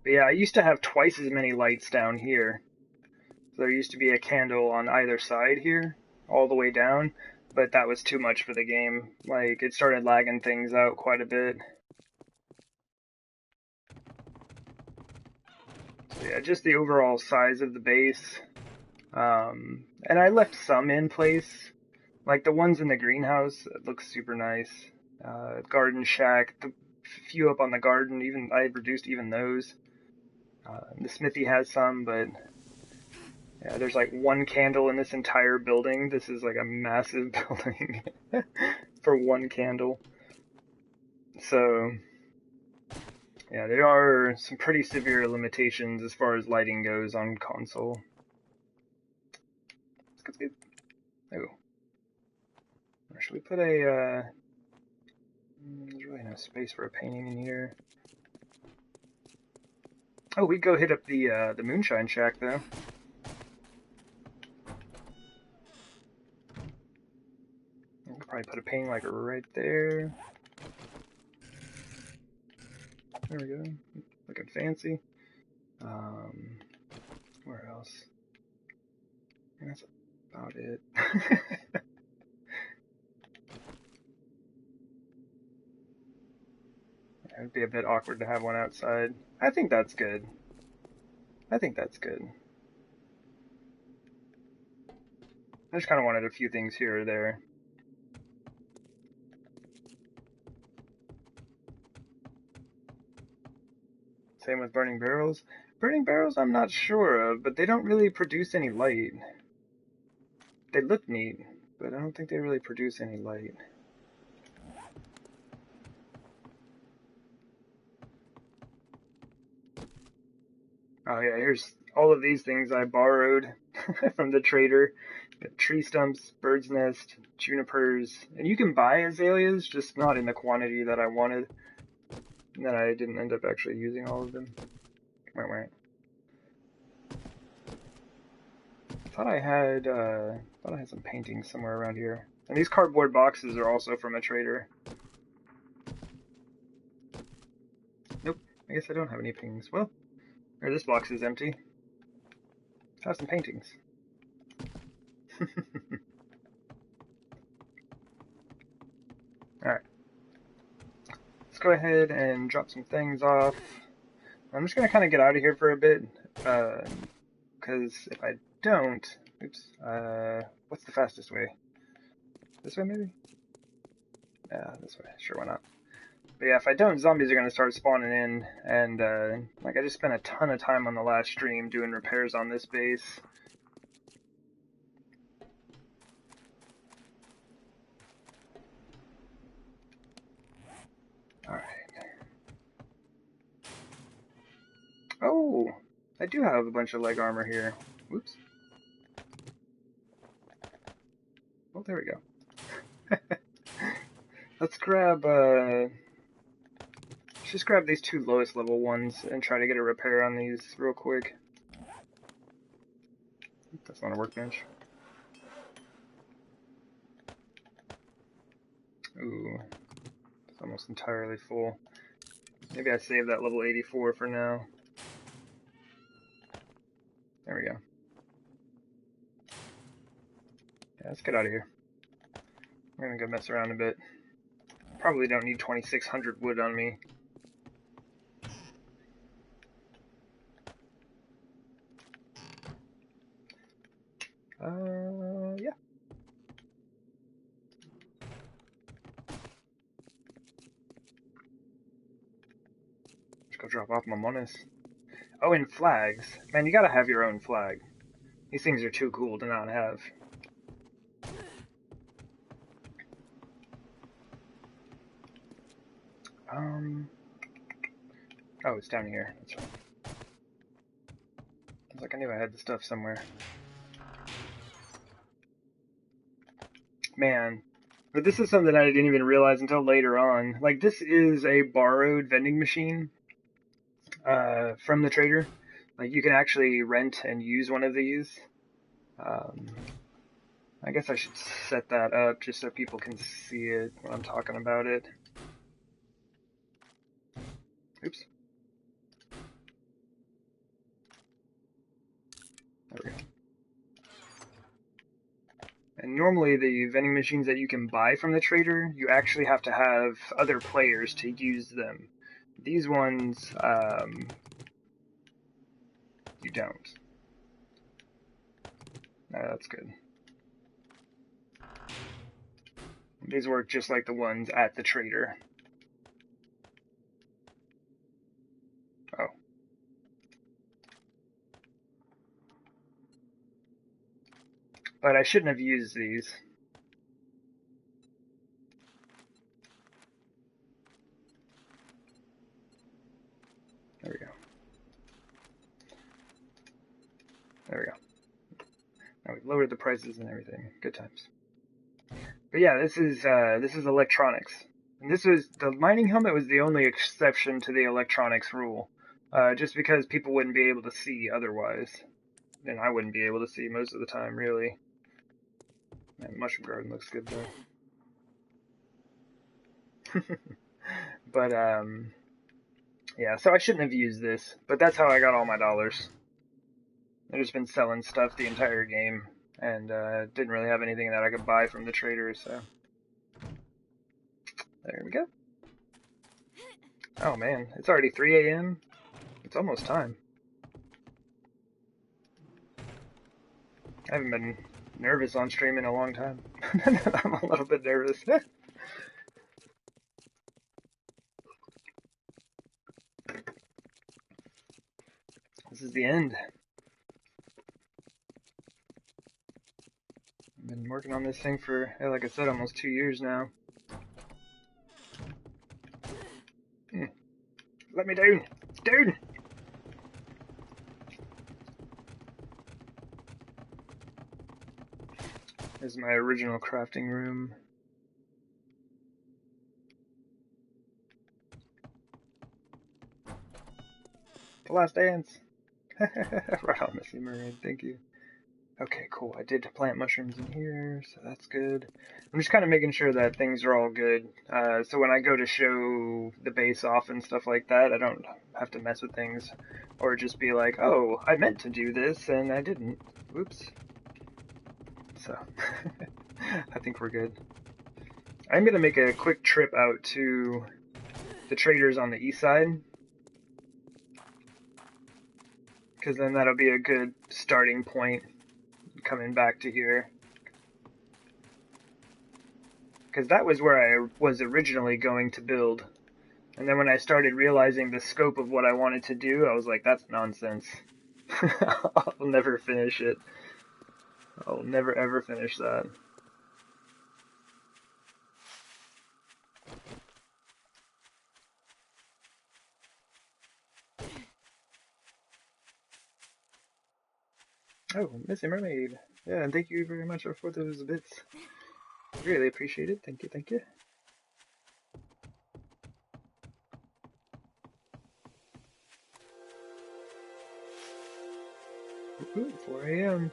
But yeah, I used to have twice as many lights down here. So there used to be a candle on either side here, all the way down, but that was too much for the game. Like, it started lagging things out quite a bit. So yeah, just the overall size of the base. And I left some in place. Like the ones in the greenhouse, it looks super nice. Garden shack, the few up on the garden, even I reduced even those. The smithy has some, but yeah, there's like one candle in this entire building. This is like a massive building for one candle. So yeah, there are some pretty severe limitations as far as lighting goes on console. Let's get oh. Or should we put a there's really no space for a painting in here. Oh, we'd go hit up the moonshine shack though. I could probably put a painting like right there. There we go. Looking fancy. Where else? And that's about it. It'd be a bit awkward to have one outside. I think that's good. I think that's good. I just kind of wanted a few things here or there. Same with burning barrels. Burning barrels I'm not sure of, but they don't really produce any light. They look neat, but I don't think they really produce any light. Oh yeah, here's all of these things I borrowed from the trader. Got tree stumps, bird's nest, junipers, and you can buy azaleas, just not in the quantity that I wanted. And then I didn't end up actually using all of them. Wait. Thought I had some paintings somewhere around here. And these cardboard boxes are also from a trader. Nope, I guess I don't have any paintings. Well, or this box is empty. Have some paintings. Alright. Let's go ahead and drop some things off. I'm just gonna kind of get out of here for a bit, because if I don't, oops, what's the fastest way? This way maybe? Yeah, this way, sure, why not? But yeah, if I don't, zombies are gonna start spawning in, and, like, I just spent a ton of time on the last stream doing repairs on this base. Alright. Oh! I do have a bunch of leg armor here. Whoops. Well, there we go. Let's grab, let's just grab these two lowest level ones and try to get a repair on these real quick. That's not a workbench. Ooh, it's almost entirely full. Maybe I save that level 84 for now. There we go. Yeah, let's get out of here. I'm gonna go mess around a bit. Probably don't need 2600 wood on me. Yeah. Let's go drop off my monas. Oh, and flags. Man, you gotta have your own flag. These things are too cool to not have. Oh, it's down here. That's right. I was like, I knew I had the stuff somewhere. Man. But this is something I didn't even realize until later on. Like, this is a borrowed vending machine from the trader. Like, you can actually rent and use one of these. I guess I should set that up just so people can see it when I'm talking about it. Oops. There we go. And normally the vending machines that you can buy from the trader, you actually have to have other players to use them. These ones, you don't. That's good. These work just like the ones at the trader. Oh. But I shouldn't have used these. There we go. There we go. Now we've lowered the prices and everything. Good times. But yeah, this is electronics. And this was, the mining helmet was the only exception to the electronics rule. Just because people wouldn't be able to see otherwise. And I wouldn't be able to see most of the time, really. Man, mushroom garden looks good though. But, yeah, so I shouldn't have used this, but that's how I got all my dollars. I've just been selling stuff the entire game, and didn't really have anything that I could buy from the trader, so. There we go. Oh man, it's already 3 a.m. It's almost time. I haven't been nervous on stream in a long time. I'm a little bit nervous. This is the end. I've been working on this thing for, like I said, almost 2 years now. Let me down! Down! This is my original crafting room. The Last Dance! Right on, Missy Marine, thank you. Okay, cool. I did plant mushrooms in here, so that's good. I'm just kind of making sure that things are all good. So when I go to show the base off and stuff like that, I don't have to mess with things. Or just be like, oh, I meant to do this, and I didn't. Whoops. So, I think we're good. I'm going to make a quick trip out to the traders on the east side. Because then that'll be a good starting point coming back to here. Because that was where I was originally going to build. And then when I started realizing the scope of what I wanted to do, I was like, that's nonsense. I'll never finish it. I'll never ever finish that. Oh, Missy Mermaid. Yeah, and thank you very much for those bits. Really appreciate it. Thank you, thank you. Ooh, 4 a.m.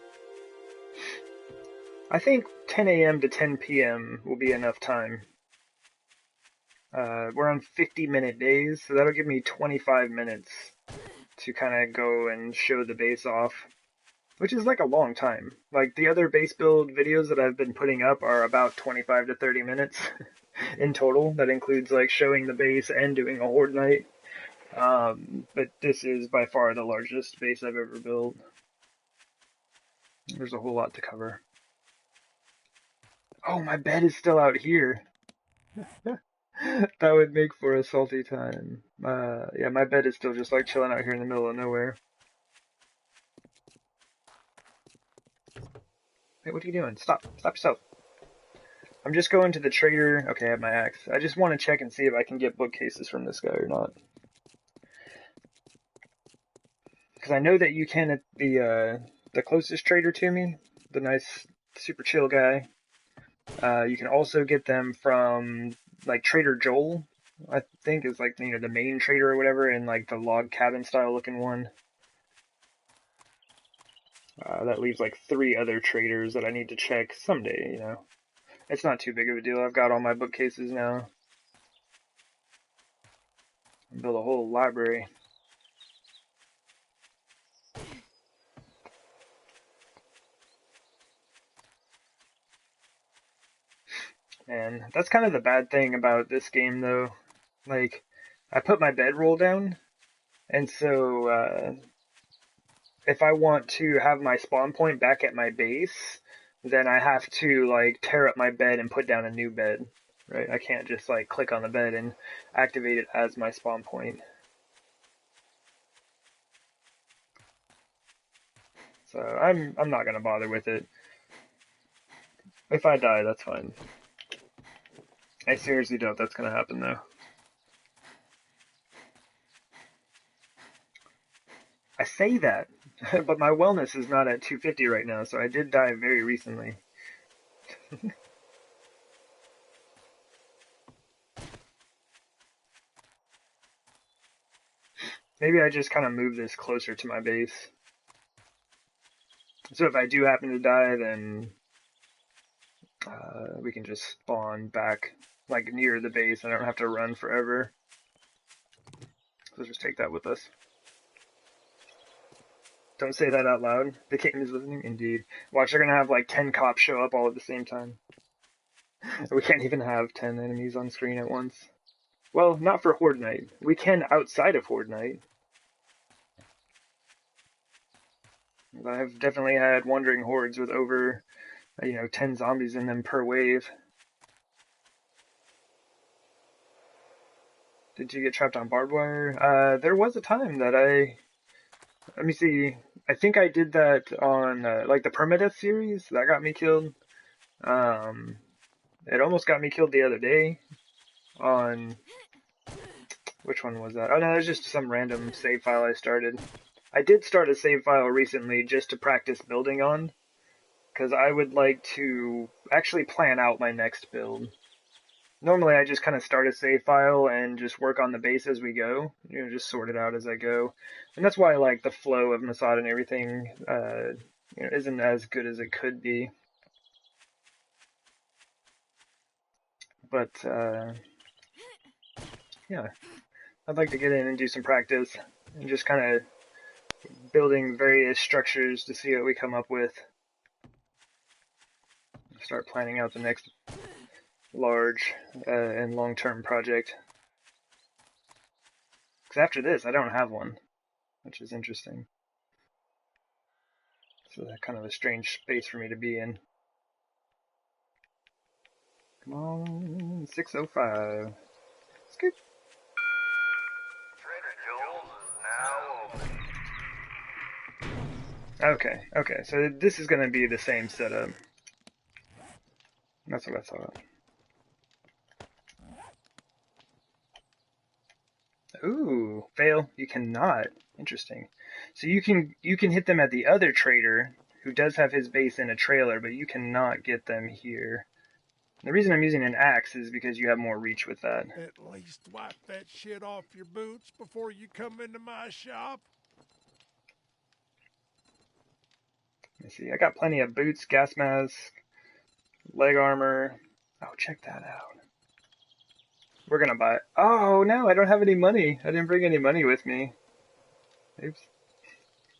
I think 10 a.m. to 10 p.m. will be enough time. We're on 50-minute days, so that'll give me 25 minutes to kind of go and show the base off, which is like a long time. Like the other base build videos that I've been putting up are about 25 to 30 minutes in total. That includes like showing the base and doing a horde night. But this is by far the largest base I've ever built. There's a whole lot to cover. Oh, my bed is still out here. That would make for a salty time. Yeah, my bed is still just like chilling out here in the middle of nowhere. Hey, what are you doing? Stop. Stop yourself. I'm just going to the trader. Okay, I have my axe. I just want to check and see if I can get bookcases from this guy or not. Because I know that you can at the closest trader to me, the nice, super chill guy. You can also get them from like Trader Joel, I think is like, you know, the main trader or whatever, in like the log cabin style looking one. That leaves like 3 other traders that I need to check someday, you know. It's not too big of a deal. I've got all my bookcases now. Build a whole library. And that's kind of the bad thing about this game, though. Like, I put my bedroll down, and so if I want to have my spawn point back at my base, then I have to like tear up my bed and put down a new bed, right? I can't just like click on the bed and activate it as my spawn point. So I'm not gonna bother with it. If I die, that's fine. I seriously doubt that's gonna happen though. I say that, but my wellness is not at 250 right now, so I did die very recently. Maybe I just kind of move this closer to my base. So if I do happen to die, then we can just spawn back like near the base. I don't have to run forever. So just take that with us. Don't say that out loud. The game is listening. Indeed. Watch, they're gonna have like 10 cops show up all at the same time. We can't even have 10 enemies on screen at once. Well, not for Horde Night. We can outside of Horde Night. I've definitely had wandering hordes with over, 10 zombies in them per wave. Did you get trapped on barbed wire? There was a time that let me see, I think I did that on, like the permadeath series. That got me killed. It almost got me killed the other day on, which one was that? Oh no, it was just some random save file I started. I did start a save file recently just to practice building on. because I would like to actually plan out my next build. Normally I just kind of start a save file and just work on the base as we go, just sort it out as I go. And that's why I like the flow of Masada and everything isn't as good as it could be. But yeah, I'd like to get in and do some practice and just kind of building various structures to see what we come up with. Start planning out the next large and long-term project. Because after this, I don't have one, which is interesting. So that's kind of a strange space for me to be in. Come on, 6:05. Scoop. Okay, so this is going to be the same setup. That's what I thought. Ooh, fail. You cannot. Interesting. So you can hit them at the other trader who does have his base in a trailer, but you cannot get them here. The reason I'm using an axe is because you have more reach with that. At least wipe that shit off your boots before you come into my shop. Let me see. I got plenty of boots, gas mask, leg armor. Oh, check that out. We're gonna buy it. Oh no, I don't have any money. I didn't bring any money with me. Oops.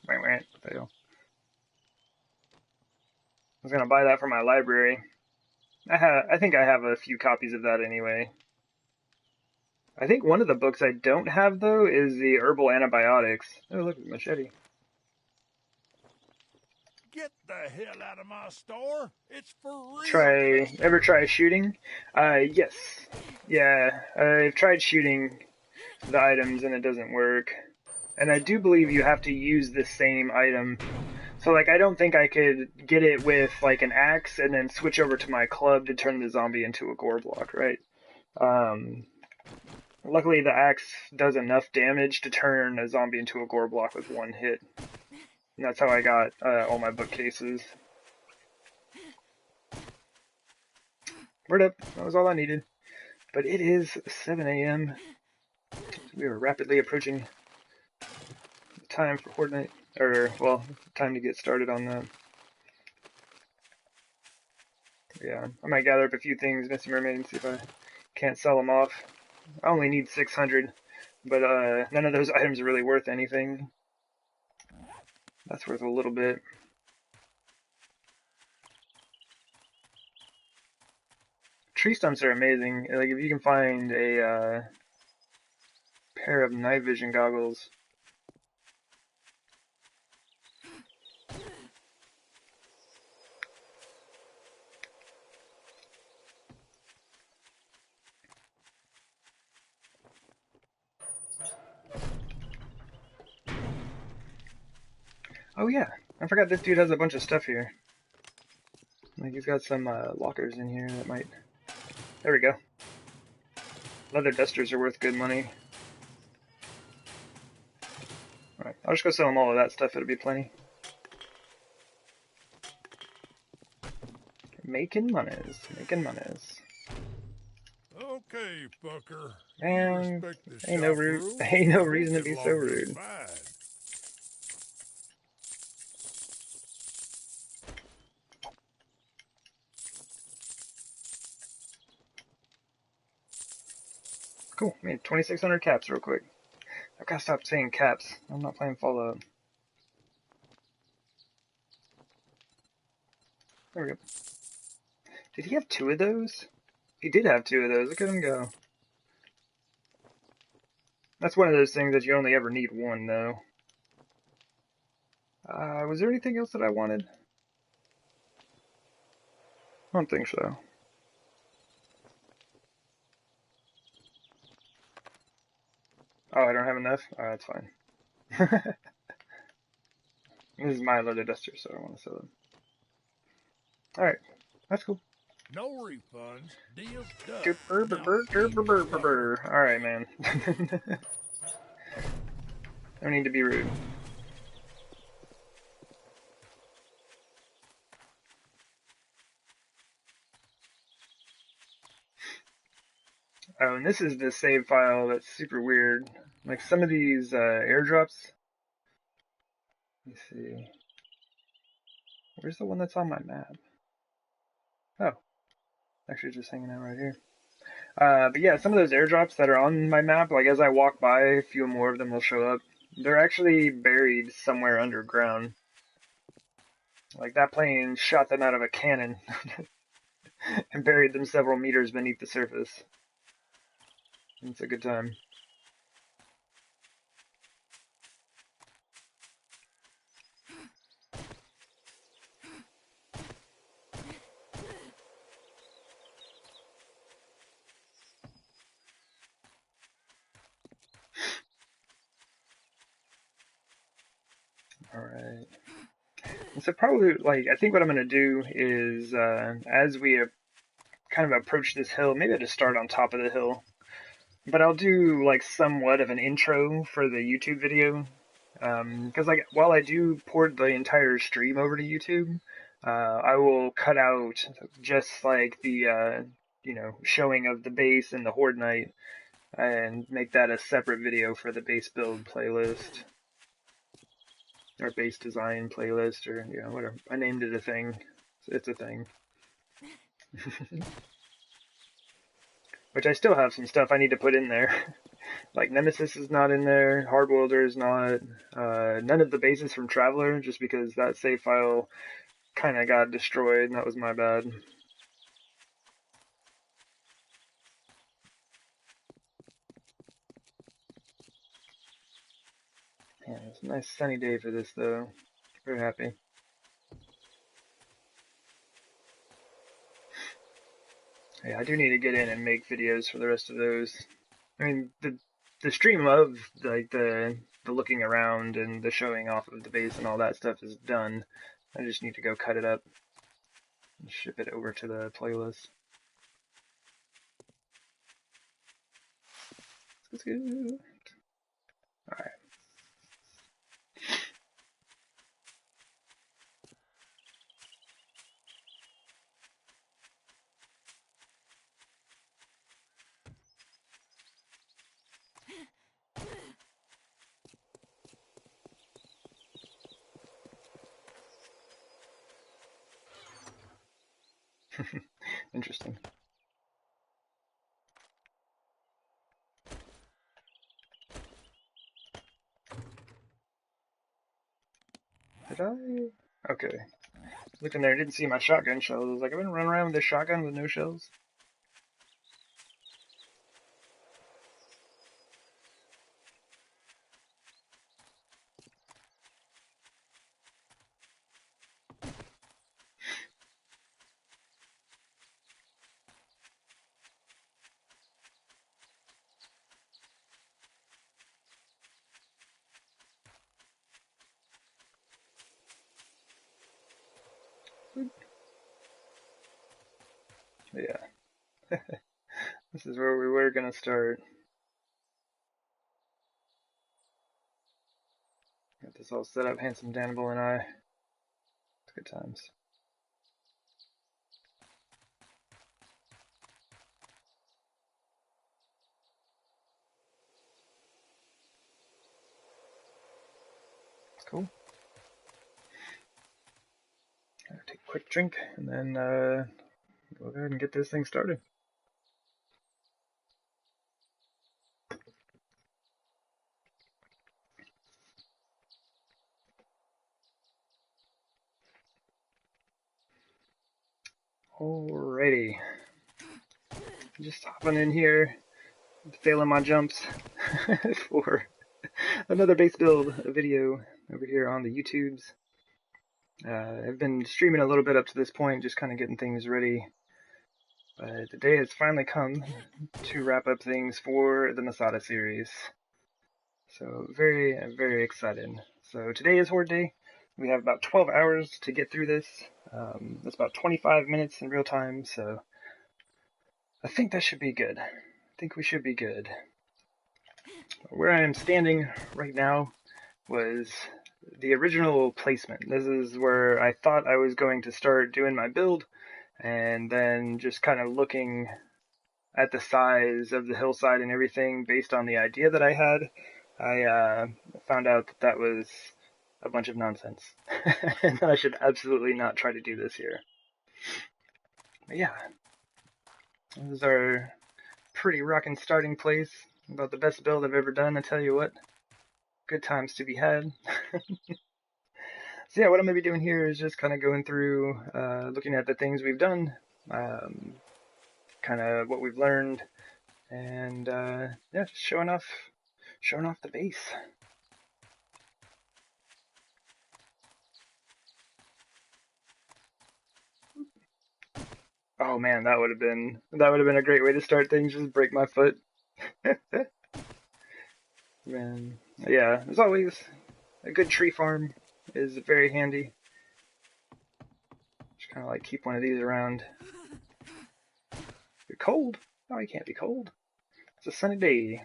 Wait. Fail. I was gonna buy that for my library. I think I have a few copies of that anyway. I think one of the books I don't have though is the herbal antibiotics. Oh look, machete. Get the hell out of my store. It's for real. Ever try shooting? Yes. Yeah, I've tried shooting the items and it doesn't work. And I do believe you have to use the same item. So like I don't think I could get it with like an axe and then switch over to my club to turn the zombie into a gore block, right? Luckily the axe does enough damage to turn a zombie into a gore block with one hit. And that's how I got all my bookcases. Word up, that was all I needed. But it is 7 a.m. We are rapidly approaching the time for coordinate, time to get started on that. Yeah, I might gather up a few things, Missing Mermaid, and see if I can't sell them off. I only need 600, but none of those items are really worth anything. That's worth a little bit. Tree stumps are amazing. Like if you can find a pair of night vision goggles. Oh yeah, I forgot this dude has a bunch of stuff here. Like he's got some lockers in here that might... There we go. Leather dusters are worth good money. Alright, I'll just go sell him all of that stuff, it'll be plenty. Making monies. Okay, fucker. Man, ain't no reason to be so rude. Cool, made 2,600 caps real quick. I've gotta stop saying caps. I'm not playing Fallout. There we go. Did he have 2 of those? He did have 2 of those. Look at him go. That's one of those things that you only ever need 1, though. Was there anything else that I wanted? I don't think so. Oh, I don't have enough? Alright, that's fine. This is my leather duster, so I don't want to sell it. Alright, that's cool. No refunds. Deal's done. Alright, man. No need to be rude. Oh, and this is the save file that's super weird. Like some of these airdrops. Let me see. Where's the one that's on my map? Oh, actually just hanging out right here. But yeah, some of those airdrops that are on my map, like as I walk by, a few more of them will show up. They're actually buried somewhere underground. Like that plane shot them out of a cannon and buried them several meters beneath the surface. It's a good time. Alright. So probably, like, I think what I'm going to do is, as we kind of approach this hill, maybe I'll just start on top of the hill. But I'll do, like, somewhat of an intro for the YouTube video. Because, like, while I do port the entire stream over to YouTube, I will cut out just, like, the, showing of the base and the Horde Night, and make that a separate video for the base build playlist. Or base design playlist, or, whatever. I named it a thing. It's a thing. Which I still have some stuff I need to put in there. Like Nemesis is not in there, Hardboilder is not, none of the bases from Traveler, just because that save file kind of got destroyed, and that was my bad. Yeah, it's a nice sunny day for this, though. Very happy. Yeah, I do need to get in and make videos for the rest of those. I mean, the stream of like the looking around and the showing off of the base and all that stuff is done. I just need to go cut it up and ship it over to the playlist. Let's go. Alright. Interesting. Did I? Okay. Looking there, didn't see my shotgun shells. I was like, I've been running around with this shotgun with no shells. But yeah. This is where we were gonna start. Got this all set up, Handsome Danable and I. It's good times. Cool. I'll take a quick drink and then go ahead and get this thing started. Alrighty. Just hopping in here, failing my jumps for another base build video over here on the YouTubes. I've been streaming a little bit up to this point, just kind of getting things ready. But the day has finally come to wrap up things for the Masada series. So very, very excited. So today is Horde Day. We have about 12 hours to get through this. That's about 25 minutes in real time, so I think that should be good. I think we should be good. Where I am standing right now was the original placement. This is where I thought I was going to start doing my build, and then just kind of looking at the size of the hillside and everything based on the idea that I had, I found out that that was a bunch of nonsense. And I should absolutely not try to do this here. But yeah, this is our pretty rockin' starting place. About the best build I've ever done, I tell you what. Good times to be had. So yeah, what I'm going to be doing here is just kind of going through, looking at the things we've done, kind of what we've learned, and yeah, just showing off the base. Oh man, that would have been a great way to start things. Just break my foot. Man, yeah, as always, a good tree farm is very handy. Just kind of like keep one of these around. You're cold? No, you can't be cold. It's a sunny day.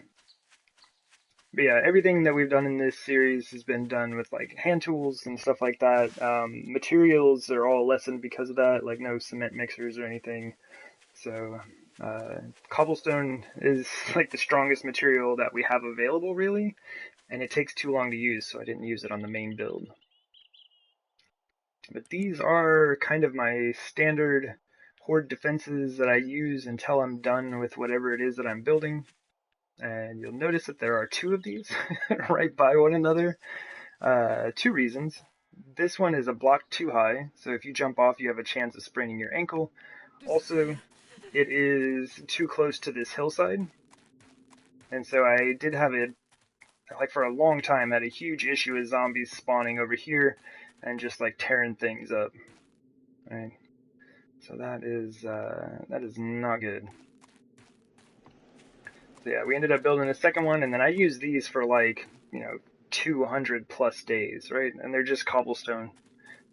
But yeah, everything that we've done in this series has been done with like hand tools and stuff like that. Materials are all lessened because of that, like no cement mixers or anything. So cobblestone is like the strongest material that we have available, really, and it takes too long to use, so I didn't use it on the main build. But these are kind of my standard horde defenses that I use until I'm done with whatever it is that I'm building. And you'll notice that there are two of these right by one another. Two reasons. This one is a block too high, so if you jump off, you have a chance of spraining your ankle. Also, it is too close to this hillside, and so I did have it, like for a long time, had a huge issue with zombies spawning over here and just like tearing things up. Right? So that is not good. So yeah, we ended up building a second one, and then I used these for like, 200 plus days, right? And they're just cobblestone.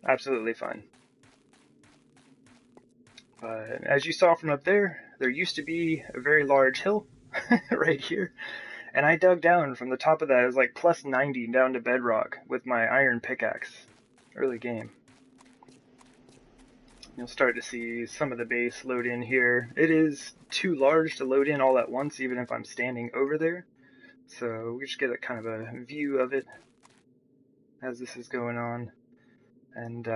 Absolutely fine. But as you saw from up there, there used to be a very large hill right here. And I dug down from the top of that. It was like plus 90 down to bedrock with my iron pickaxe. Early game. You'll start to see some of the base load in here. It is too large to load in all at once, even if I'm standing over there. So we just get a kind of a view of it as this is going on. And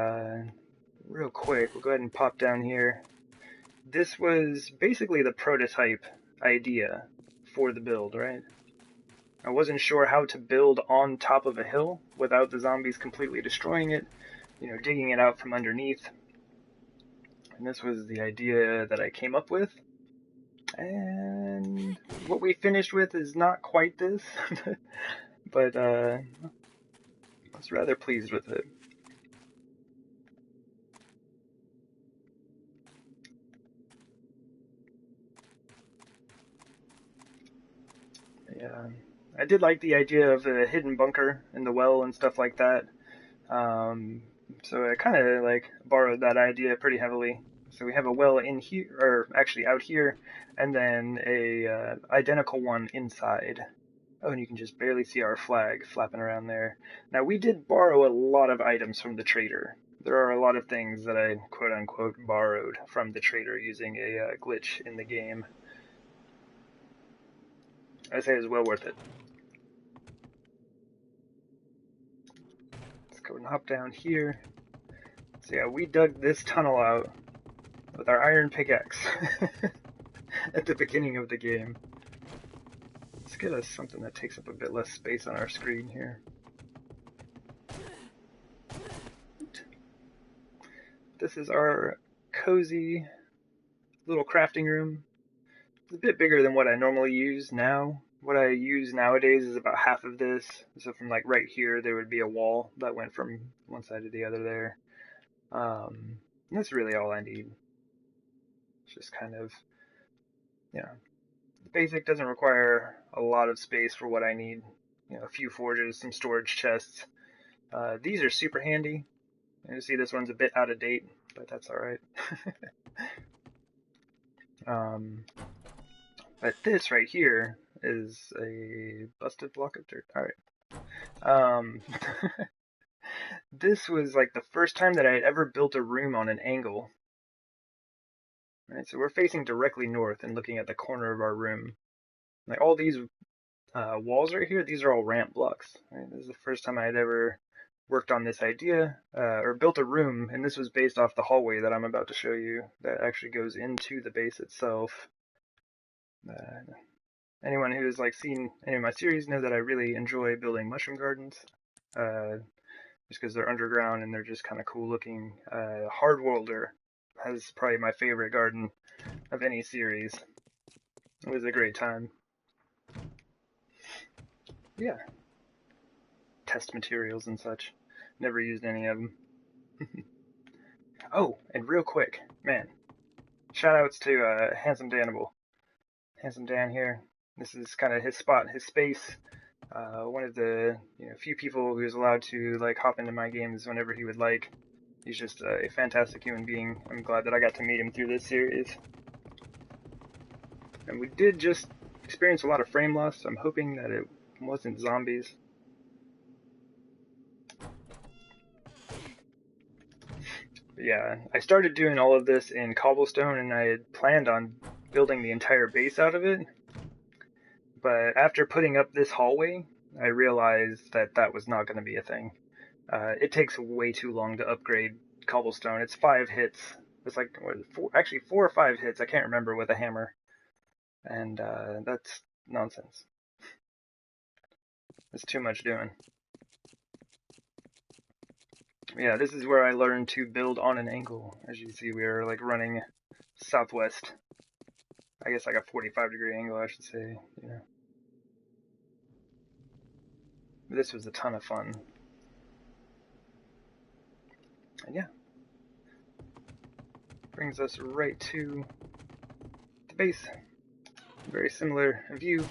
real quick, we'll go ahead and pop down here. This was basically the prototype idea for the build, right? I wasn't sure how to build on top of a hill without the zombies completely destroying it, digging it out from underneath. And this was the idea that I came up with. And what we finished with is not quite this, but I was rather pleased with it. Yeah, I did like the idea of the hidden bunker in the well and stuff like that. So I kind of like borrowed that idea pretty heavily. So we have a well in here, or actually out here, and then a identical one inside. Oh, and you can just barely see our flag flapping around there. Now, we did borrow a lot of items from the trader. There are a lot of things that I quote-unquote borrowed from the trader using a glitch in the game. I say it's well worth it. Let's go and hop down here. So yeah, we dug this tunnel out with our iron pickaxe at the beginning of the game. Let's get us something that takes up a bit less space on our screen here. This is our cozy little crafting room. It's a bit bigger than what I normally use now. What I use nowadays is about half of this. So from like right here, there would be a wall that went from one side to the other there. And that's really all I need. It's just kind of, the basic doesn't require a lot of space for what I need. A few forges, some storage chests. These are super handy. You see this one's a bit out of date, but that's alright. But this right here is a busted block of dirt. Alright. This was like the first time that I had ever built a room on an angle. Right, so we're facing directly north and looking at the corner of our room. Like all these walls right here, these are all ramp blocks. Right? This is the first time I had ever worked on this idea or built a room, and this was based off the hallway that I'm about to show you that actually goes into the base itself. Anyone who's like seen any of my series know that I really enjoy building mushroom gardens, just because they're underground and they're just kind of cool looking. Hardworlder has probably my favorite garden of any series. It was a great time. Yeah, test materials and such. Never used any of them. Oh, and real quick, man, shout outs to Handsome Danable. Handsome Dan here. This is kind of his spot, his space. One of the few people who's allowed to like hop into my games whenever he would like. He's just a fantastic human being. I'm glad that I got to meet him through this series. And we did just experience a lot of frame loss, so I'm hoping that it wasn't zombies. But yeah, I started doing all of this in cobblestone, and I had planned on building the entire base out of it. But after putting up this hallway, I realized that that was not going to be a thing. It takes way too long to upgrade cobblestone. It's 5 hits. It's like, actually 4 or 5 hits, I can't remember, with a hammer. And that's nonsense. It's too much doing. Yeah, this is where I learned to build on an angle. As you see, we are like running southwest. I guess like a 45-degree angle, I should say. Yeah. This was a ton of fun. And yeah, brings us right to the base. Very similar view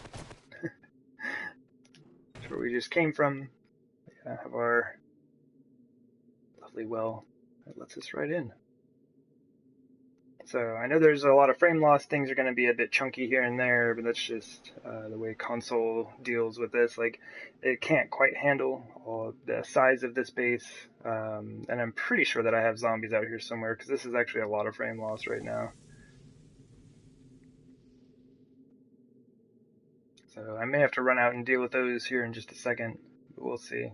to where we just came from. Yeah, have our lovely well that lets us right in. So I know there's a lot of frame loss. Things are going to be a bit chunky here and there, but that's just the way console deals with this. Like, it can't quite handle all the size of this base, and I'm pretty sure that I have zombies out here somewhere, because this is actually a lot of frame loss right now. So I may have to run out and deal with those here in just a second, but we'll see.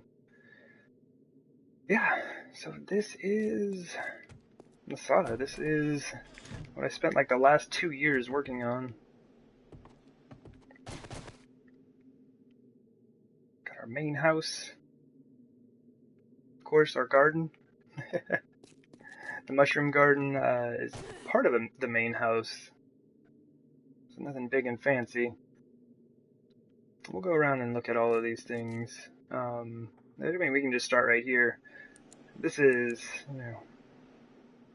Yeah, so this is Masada. This is what I spent like the last 2 years working on. Got our main house. Of course, our garden. The mushroom garden is part of the main house. So nothing big and fancy. We'll go around and look at all of these things. I mean, we can just start right here. This is,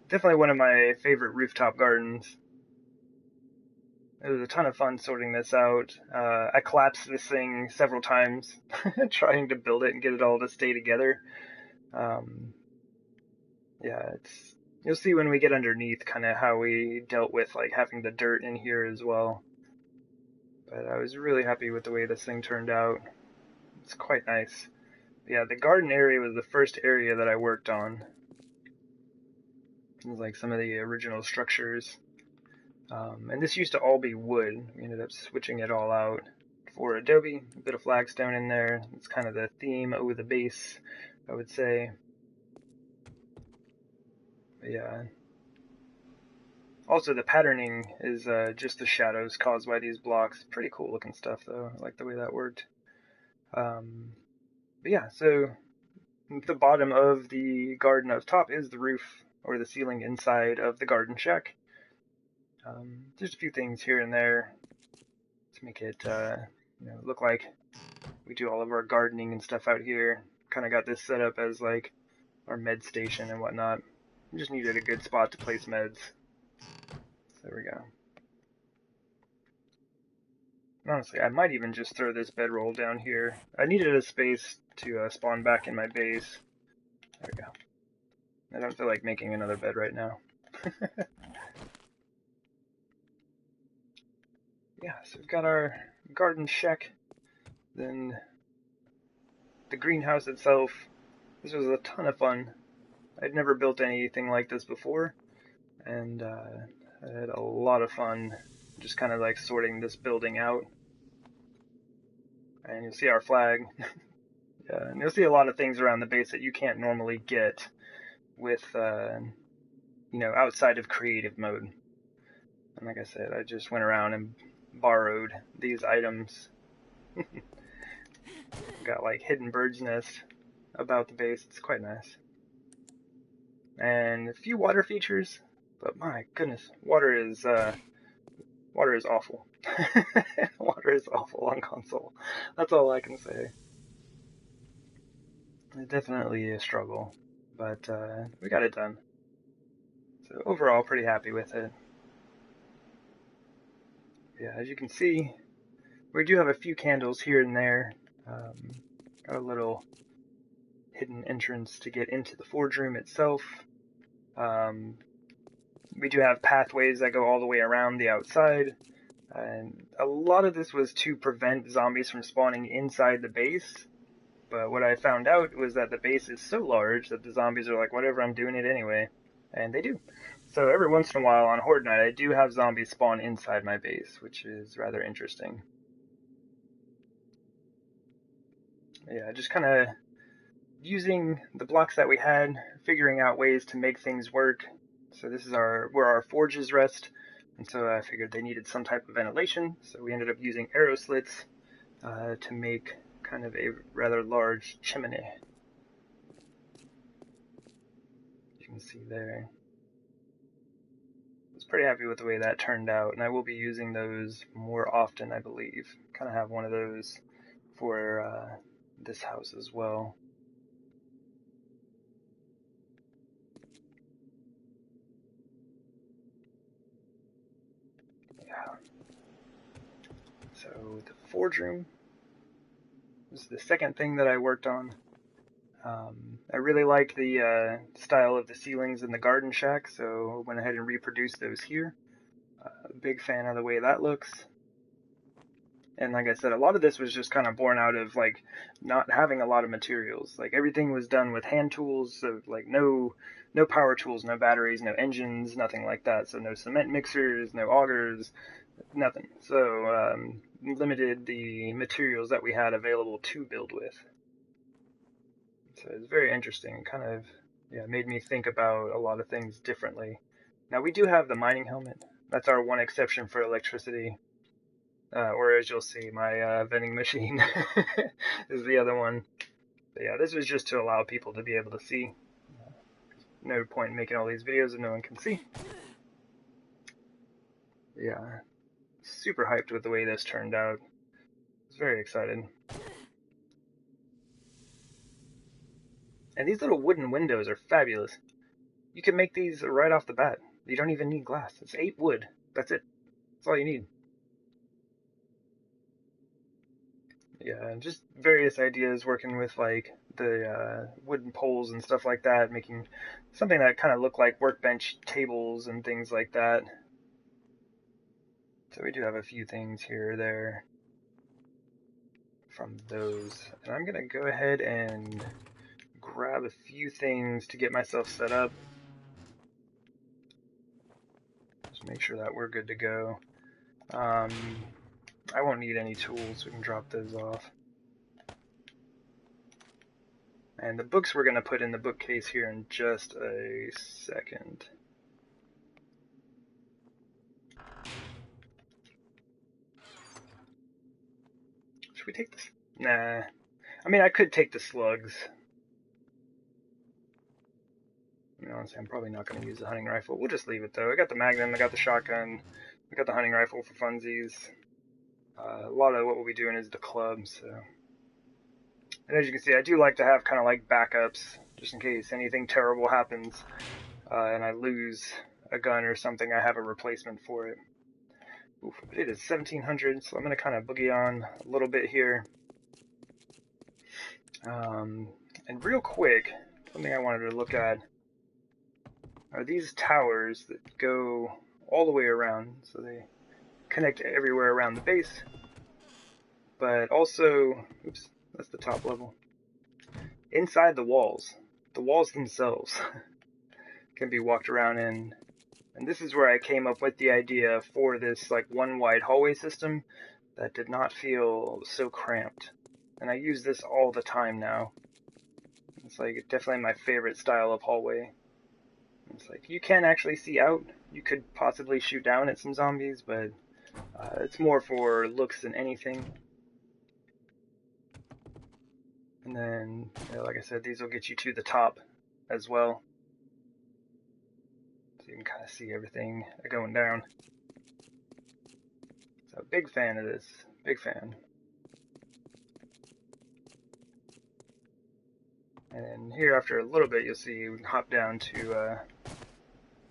definitely one of my favorite rooftop gardens. It was a ton of fun sorting this out. I collapsed this thing several times trying to build it and get it all to stay together. Yeah, you'll see when we get underneath kind of how we dealt with like having the dirt in here as well. But I was really happy with the way this thing turned out. It's quite nice. Yeah, the garden area was the first area that I worked on. It was like some of the original structures. And this used to all be wood. We ended up switching it all out for adobe, a bit of flagstone in there. It's kind of the theme of the base, I would say. But yeah. Also, the patterning is just the shadows caused by these blocks. Pretty cool looking stuff, though. I like the way that worked. But yeah, so the bottom of the garden up top is the roof or the ceiling inside of the garden shack. There's a few things here and there to make it look like we do all of our gardening and stuff out here. Kind of got this set up as like our med station and whatnot. We just needed a good spot to place meds. So there we go. Honestly, I might even just throw this bedroll down here. I needed a space to spawn back in my base. There we go. I don't feel like making another bed right now. Yeah, so we've got our garden shack. Then the greenhouse itself. This was a ton of fun. I'd never built anything like this before. And I had a lot of fun just kind of like sorting this building out. And you'll see our flag. Yeah, and you'll see a lot of things around the base that you can't normally get with, outside of creative mode. And like I said, I just went around and borrowed these items. Got like hidden bird's nest about the base. It's quite nice. And a few water features, but my goodness, water is awful. Water is awful on console. That's all I can say. It's definitely a struggle, but we got it done. So overall, pretty happy with it. Yeah, as you can see, we do have a few candles here and there. Got a little hidden entrance to get into the forge room itself. We do have pathways that go all the way around the outside. And a lot of this was to prevent zombies from spawning inside the base. But what I found out was that the base is so large that the zombies are like, whatever, I'm doing it anyway. And they do. So every once in a while on Horde Night, I do have zombies spawn inside my base, which is rather interesting. Yeah, just kind of using the blocks that we had, figuring out ways to make things work. So this is where our forges rest. And so I figured they needed some type of ventilation, so we ended up using arrow slits to make kind of a rather large chimney. You can see there. I was pretty happy with the way that turned out, and I will be using those more often, I believe. Kind of have one of those for this house as well. So the forge room was the second thing that I worked on. I really like the style of the ceilings in the garden shack, so I went ahead and reproduced those here. Big fan of the way that looks. And like I said, a lot of this was just kind of born out of like not having a lot of materials. Like everything was done with hand tools, so like no power tools, no batteries, no engines, nothing like that. So no cement mixers, no augers, nothing. So limited the materials that we had available to build with. So it's very interesting. Kind of made me think about a lot of things differently. Now we do have the mining helmet. That's our one exception for electricity. Or as you'll see, my vending machine is the other one. But yeah, this was just to allow people to be able to see. No point in making all these videos if no one can see. Yeah, super hyped with the way this turned out. I was very excited. And these little wooden windows are fabulous. You can make these right off the bat. You don't even need glass. It's 8 wood. That's it. That's all you need. Yeah, just various ideas working with like the wooden poles and stuff like that, making something that kind of looked like workbench tables and things like that. So we do have a few things here or there from those. And I'm going to go ahead and grab a few things to get myself set up. Just make sure that we're good to go. I won't need any tools, so we can drop those off. And the books we're going to put in the bookcase here in just a second. Should we take this? Nah. I mean, I could take the slugs. I mean, honestly, I'm probably not going to use the hunting rifle. We'll just leave it, though. I got the Magnum, I got the shotgun, I got the hunting rifle for funsies. A lot of what we'll be doing is the club, so... And as you can see, I do like to have kind of like backups, just in case anything terrible happens, and I lose a gun or something, I have a replacement for it. Oof, but it is 1700, so I'm going to kind of boogie on a little bit here. And real quick, something I wanted to look at are these towers that go all the way around, so they connect everywhere around the base, but also, oops, that's the top level, inside the walls themselves can be walked around in And this is where I came up with the idea for this like one wide hallway system that did not feel so cramped. And I use this all the time now. It's like definitely my favorite style of hallway. It's like you can actually see out. You could possibly shoot down at some zombies, but it's more for looks than anything. And then, like I said, these will get you to the top as well. So you can kind of see everything going down. So big fan of this. Big fan. And here, after a little bit, you'll see we can hop down to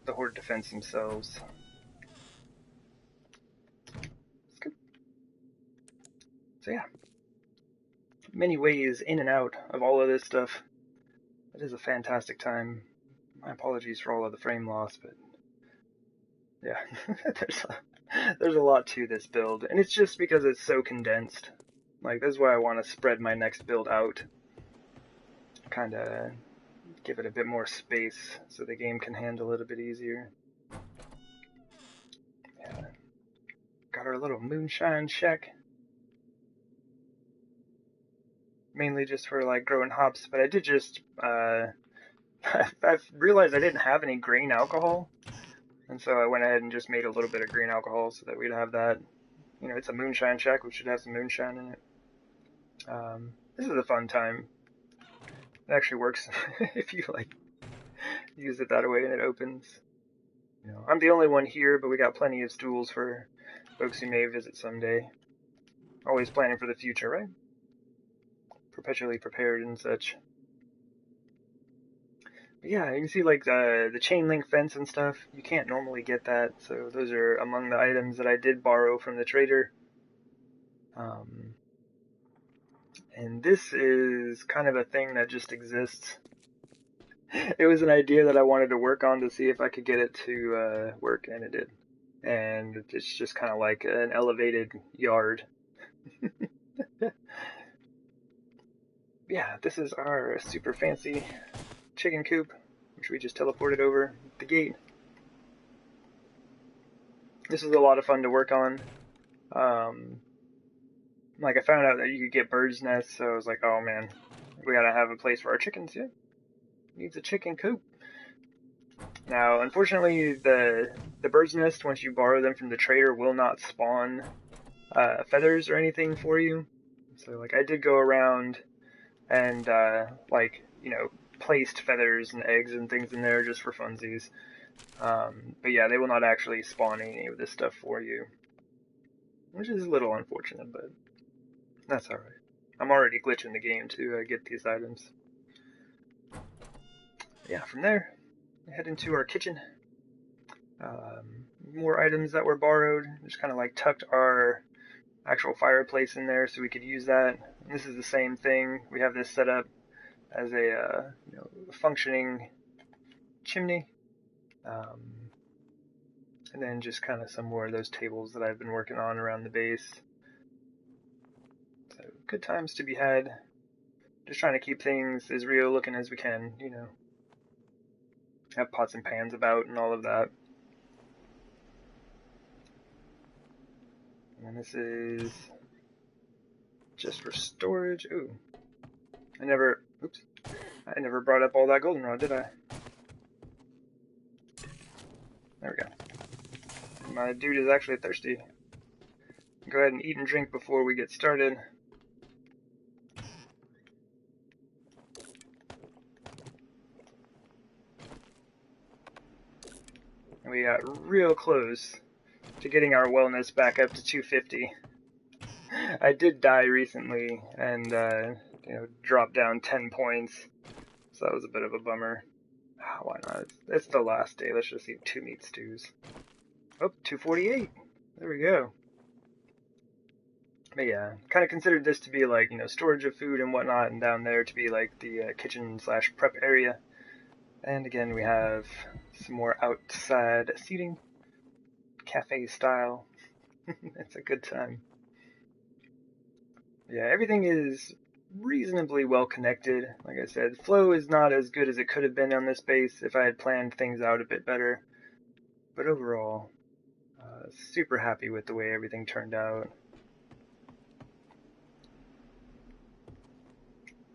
the Horde defense themselves. It's good. So yeah, many ways in and out of all of this stuff. It is a fantastic time. My apologies for all of the frame loss, but yeah, there's a lot to this build, and it's just because it's so condensed. Like, this is why I want to spread my next build out. Kind of give it a bit more space so the game can handle it a bit easier. Yeah. Got our little moonshine shack. Mainly just for like growing hops, but I did just I've realized I didn't have any grain alcohol, and so I went ahead and just made a little bit of grain alcohol so that we'd have that. You know, it's a moonshine shack, we should have some moonshine in it. This is a fun time. It actually works if you like use it that way and it opens. You know, I'm the only one here, but we got plenty of stools for folks who may visit someday. Always planning for the future, right? Perpetually prepared and such. But yeah, you can see like the chain link fence and stuff. You can't normally get that, so those are among the items that I did borrow from the trader. And this is kind of a thing that just exists. It was an idea that I wanted to work on to see if I could get it to work, and it did. And it's just kind of like an elevated yard. Yeah, this is our super fancy chicken coop, which we just teleported over the gate. This is a lot of fun to work on. Like, I found out that you could get birds' nests, so I was like, oh man, we gotta have a place for our chickens, yeah? Needs a chicken coop. Now, unfortunately, the bird's nest, once you borrow them from the trader, will not spawn feathers or anything for you. So, like, I did go around and, like, you know, placed feathers and eggs and things in there just for funsies. But yeah, they will not actually spawn any of this stuff for you. Which is a little unfortunate, but that's alright. I'm already glitching the game to get these items. Yeah, from there, we head into our kitchen. More items that were borrowed. Just kind of like tucked our actual fireplace in there so we could use that. And this is the same thing. We have this set up as a you know, functioning chimney. And then just kind of some more of those tables that I've been working on around the base. So good times to be had. Just trying to keep things as real looking as we can, you know. Have pots and pans about and all of that. And this is just for storage. Ooh. I never brought up all that goldenrod, did I? There we go. My dude is actually thirsty. Go ahead and eat and drink before we get started. And we got real close to getting our wellness back up to 250. I did die recently and you know, dropped down 10 points, so that was a bit of a bummer. Why not? It's the last day. Let's just eat 2 meat stews. Oh, 248. There we go. But yeah, kind of considered this to be like, you know, storage of food and whatnot, and down there to be like the kitchen / prep area. And again, we have some more outside seating, cafe style. It's a good time. Yeah, everything is reasonably well connected. Like I said, flow is not as good as it could have been on this base if I had planned things out a bit better. But overall, super happy with the way everything turned out.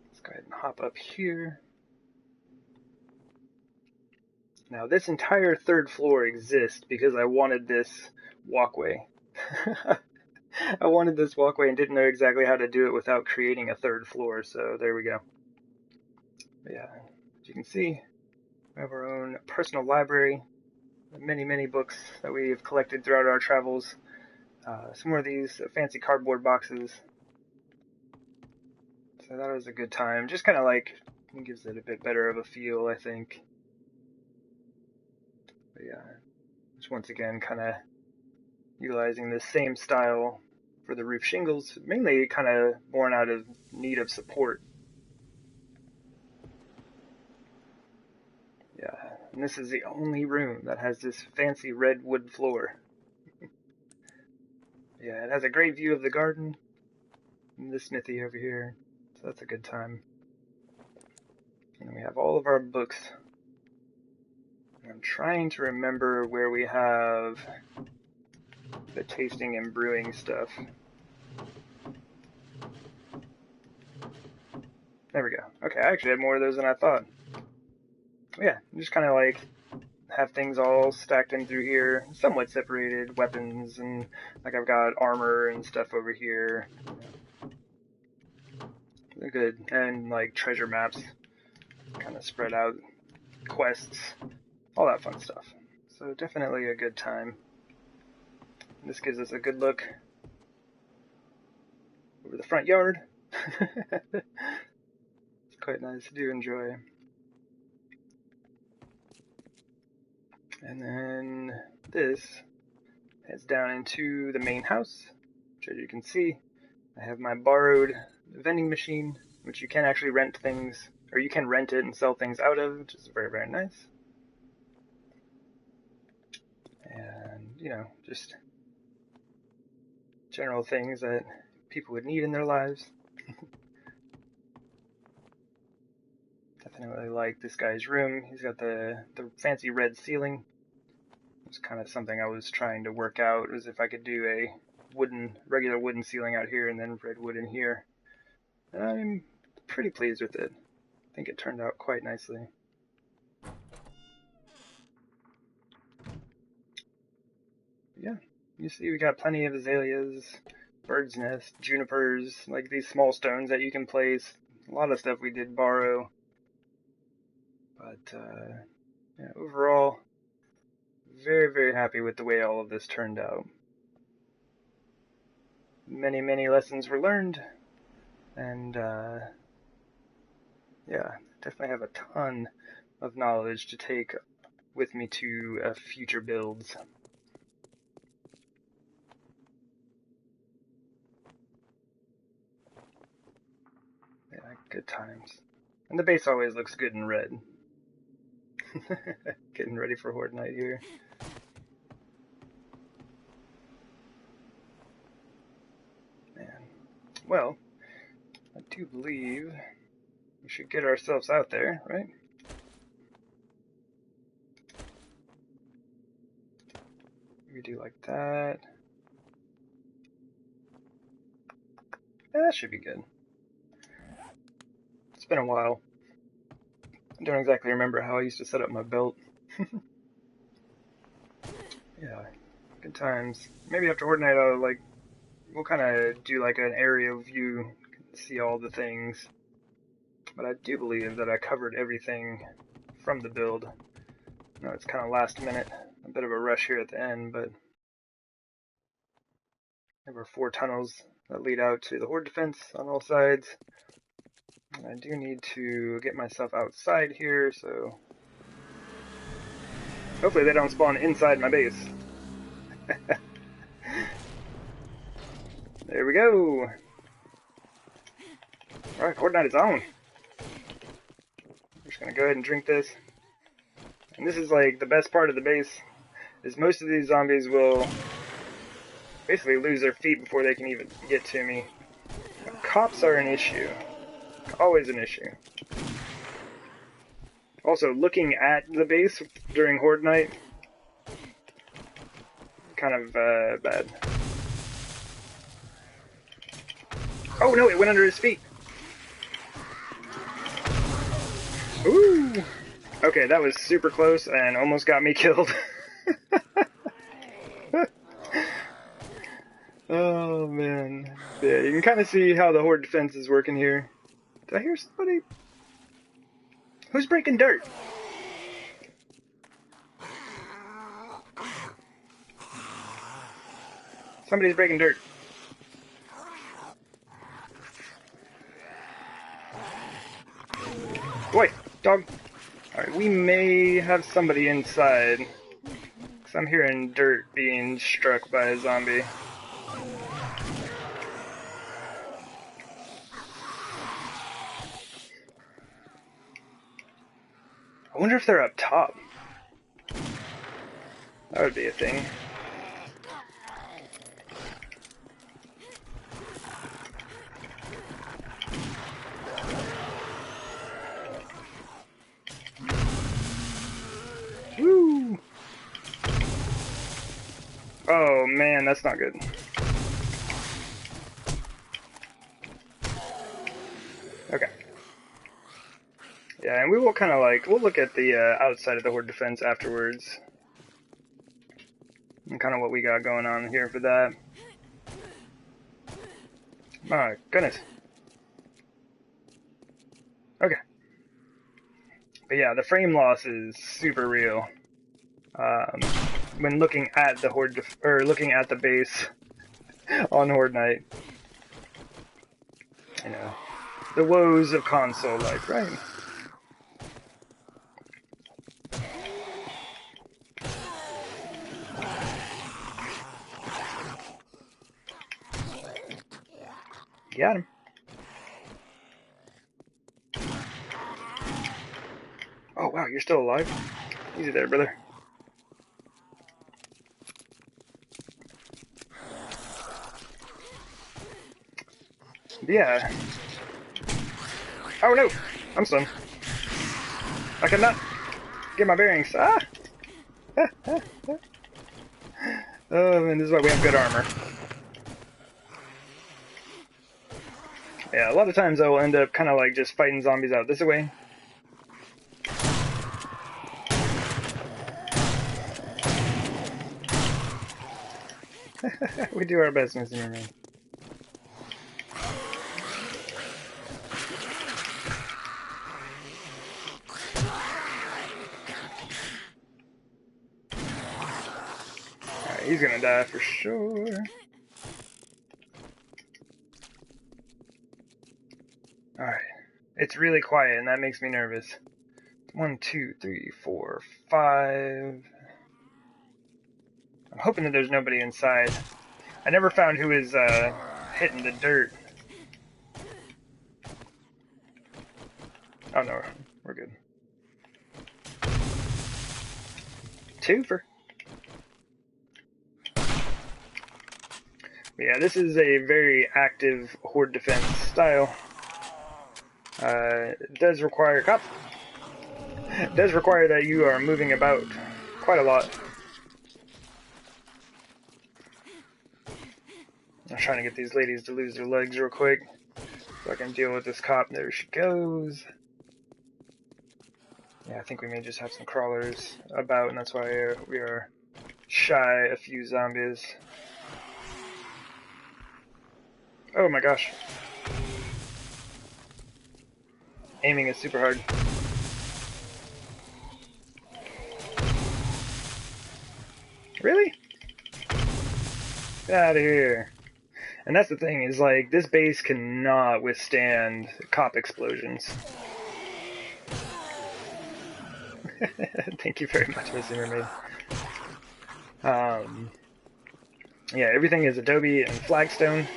Let's go ahead and hop up here. Now, this entire third floor exists because I wanted this walkway. I wanted this walkway and didn't know exactly how to do it without creating a third floor, so there we go. But yeah, as you can see, we have our own personal library, many books that we've collected throughout our travels. Some more of these fancy cardboard boxes. So that was a good time. Just kind of like, it gives it a bit better of a feel, I think. But yeah, just once again, kind of utilizing the same style for the roof shingles, mainly kind of born out of need of support. Yeah, and this is the only room that has this fancy red wood floor. Yeah, it has a great view of the garden and the smithy over here, so that's a good time. And we have all of our books. I'm trying to remember where we have the tasting and brewing stuff. There we go. Okay, I actually had more of those than I thought. Yeah, just kind of like have things all stacked in through here, somewhat separated, weapons, and like I've got armor and stuff over here. They're good, and like treasure maps, kind of spread out, quests, all that fun stuff. So definitely a good time. This gives us a good look over the front yard. It's quite nice to enjoy. And then this heads down into the main house, which as you can see, I have my borrowed vending machine, which you can actually rent things, or you can rent it and sell things out of, which is very nice. And, you know, just general things that people would need in their lives. Definitely like this guy's room. He's got the fancy red ceiling. It's kind of something I was trying to work out, was if I could do a regular wooden ceiling out here and then red wood in here. And I'm pretty pleased with it. I think it turned out quite nicely. Yeah, you see we got plenty of azaleas, bird's nest, junipers, like these small stones that you can place. A lot of stuff we did borrow. But yeah, overall, very happy with the way all of this turned out. Many lessons were learned, and yeah, definitely have a ton of knowledge to take with me to future builds. Yeah, good times. And the base always looks good in red. Getting ready for Horde Night here. Man. Well, I do believe we should get ourselves out there, right? We do like that. Yeah, that should be good. It's been a while. I don't exactly remember how I used to set up my belt. Yeah, good times. Maybe after Horde Night, we'll kind of do like an area view, see all the things. But I do believe that I covered everything from the build. I know it's kind of last minute, a bit of a rush here at the end, but there were 4 tunnels that lead out to the Horde defense on all sides. And I do need to get myself outside here, so hopefully they don't spawn inside my base. There we go. Alright, Horde Night is on. I'm just gonna go ahead and drink this. And this is like the best part of the base, is most of these zombies will basically lose their feet before they can even get to me. Cops are an issue. Always an issue. Also, looking at the base during Horde Night kind of bad. Oh no, it went under his feet. Ooh. Okay, that was super close and almost got me killed. Oh man. Yeah, you can kind of see how the horde defense is working here. Did I hear somebody? Who's breaking dirt? Somebody's breaking dirt. Boy, dog. Alright, we may have somebody inside. Because I'm hearing dirt being struck by a zombie. I wonder if they're up top. That would be a thing. Woo! Oh man, that's not good. Okay. Yeah, and we will kind of like, we'll look at the outside of the horde defense afterwards. And kind of what we got going on here for that. My goodness. Okay. But yeah, the frame loss is super real. When looking at the horde, or looking at the base on Horde Night. You know, the woes of console life, right? Got him. Oh wow, you're still alive? Easy there, brother. Yeah. Oh no! I'm stunned. I cannot get my bearings. Ah! Oh man, this is why we have good armor. Yeah, a lot of times I will end up kind of like just fighting zombies out this way. We do our best, Mr. Merman. Alright, he's gonna die for sure. Alright. It's really quiet and that makes me nervous. 1, 2, 3, 4, 5. I'm hoping that there's nobody inside. I never found who is hitting the dirt. Oh no, we're good. Twofer. Yeah, this is a very active horde defense style. It does require that you are moving about quite a lot. I'm trying to get these ladies to lose their legs real quick so I can deal with this cop. There she goes. Yeah, I think we may just have some crawlers about, and that's why we are shy a few zombies. Oh my gosh. Aiming is super hard. Really? Get out of here. And that's the thing, is like, this base cannot withstand cop explosions. Thank you very much, Missy Mermaid. Yeah, everything is Adobe and flagstone.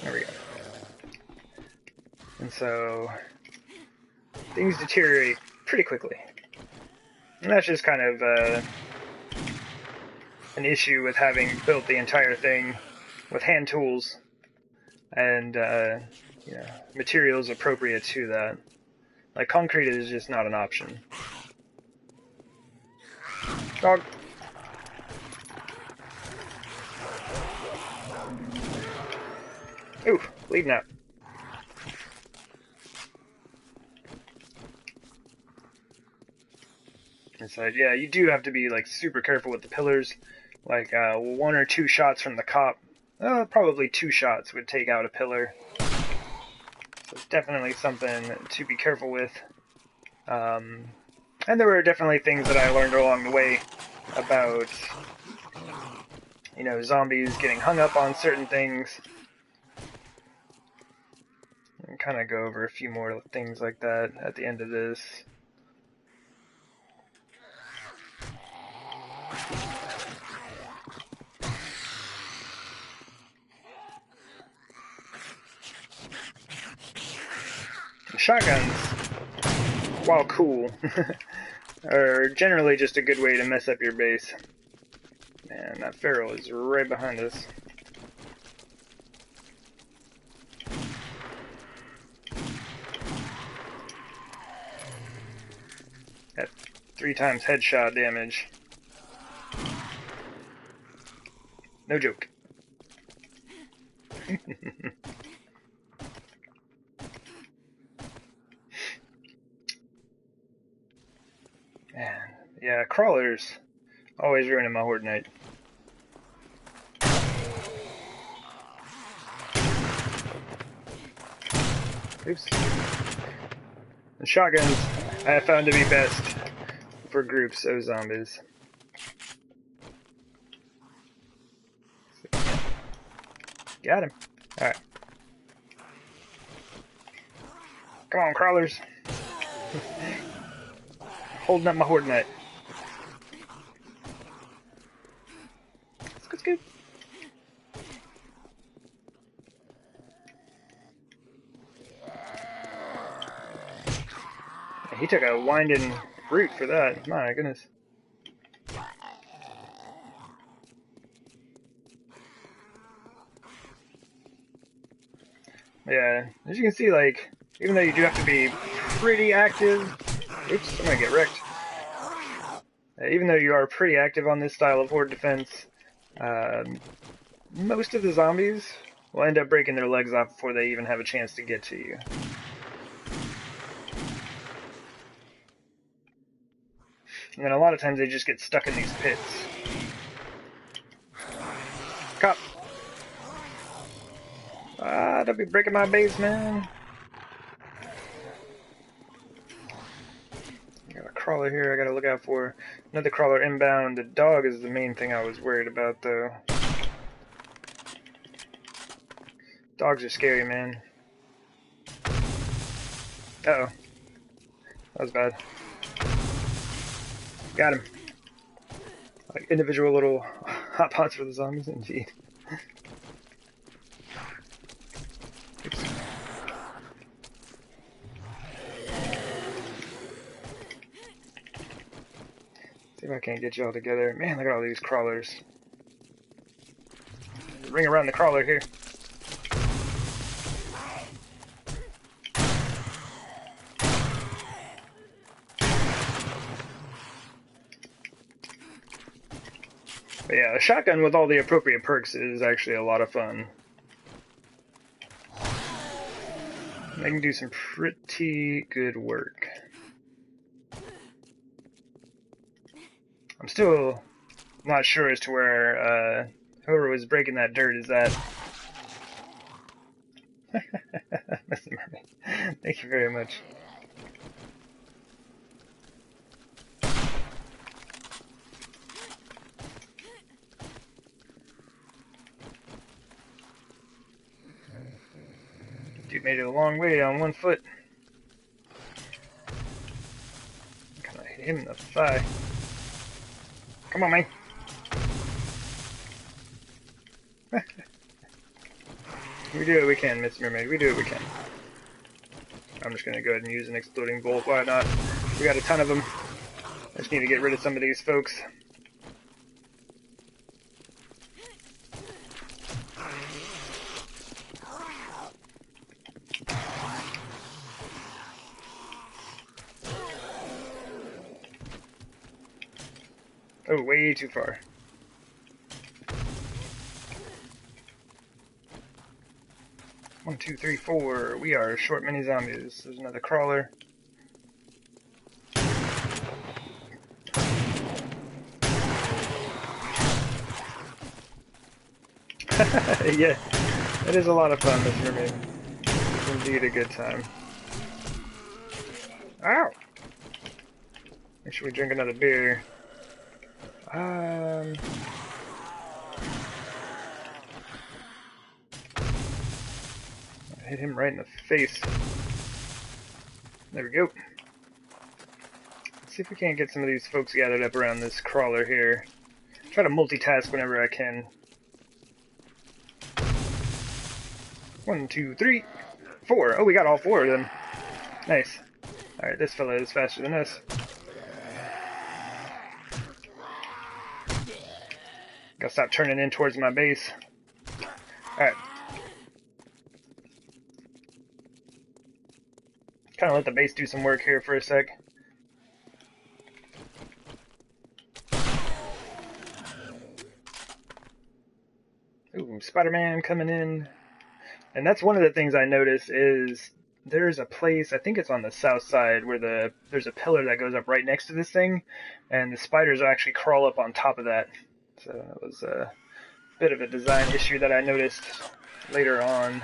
There we go. And so, things deteriorate pretty quickly. And that's just kind of an issue with having built the entire thing with hand tools and you know, materials appropriate to that. Like, concrete is just not an option. Dog. Ooh, bleeding out. And so, yeah, you do have to be, like, super careful with the pillars. Like, 1 or 2 shots from the cop. Probably 2 shots would take out a pillar. So it's definitely something to be careful with. And there were definitely things that I learned along the way about, you know, zombies getting hung up on certain things. And kind of go over a few more things like that at the end of this. Shotguns, while cool, are generally just a good way to mess up your base. Man, that feral is right behind us. At 3 times headshot damage. No joke. Man, yeah, crawlers always ruining my horde night. Oops. And shotguns I have found to be best for groups of zombies. Got him. Alright. Come on, crawlers. Holding up my horde night. That's good. He took a winding route for that. My goodness. Yeah, as you can see, like, even though you do have to be pretty active... Oops, I'm gonna get wrecked. Even though you are pretty active on this style of horde defense, most of the zombies will end up breaking their legs off before they even have a chance to get to you. And then a lot of times they just get stuck in these pits. Cop! Ah, don't be breaking my base, man. I got a crawler here I gotta look out for. Another crawler inbound. The dog is the main thing I was worried about, though. Dogs are scary, man. Uh-oh. That was bad. Got him. Like individual little hot pots for the zombies, indeed. Oops. See if I can't get y'all together. Man, look at all these crawlers. Ring around the crawler here. But yeah, a shotgun with all the appropriate perks is actually a lot of fun. They can do some pretty good work. I'm still not sure as to where whoever was breaking that dirt is at. Mr. Mermaid, thank you very much. Dude made it a long way on 1 foot. Kind of hit him in the thigh. Come on, man. We do what we can, Mr. Mermaid. We do what we can. I'm just gonna go ahead and use an exploding bolt. Why not? We got a ton of them. I just need to get rid of some of these folks. Oh, way too far. One, two, three, four. We are short mini zombies. There's another crawler. Yeah, it is a lot of fun, this mermaid. It's indeed a good time. Ow! Make sure we drink another beer. Hit him right in the face. There we go. Let's see if we can't get some of these folks gathered up around this crawler here. Try to multitask whenever I can. 1, 2, 3, 4. Oh, we got all 4 of them. Nice. Alright, this fella is faster than us. Gotta stop turning in towards my base. Alright. Kind of let the base do some work here for a sec. Ooh, Spider-Man coming in. And that's one of the things I noticed is there's a place, I think it's on the south side, where there's a pillar that goes up right next to this thing, and the spiders actually crawl up on top of that. So it was a bit of a design issue that I noticed later on.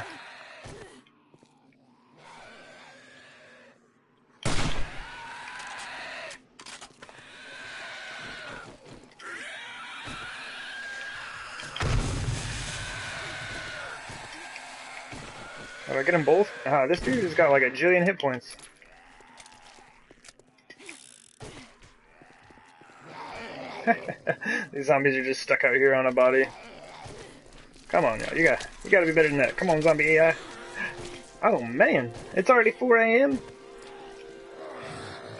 Did I get them both? This dude has got like a jillion hit points. These zombies are just stuck out here on a body. Come on, y'all. You gotta be better than that. Come on, zombie AI. Oh man, it's already 4 a.m.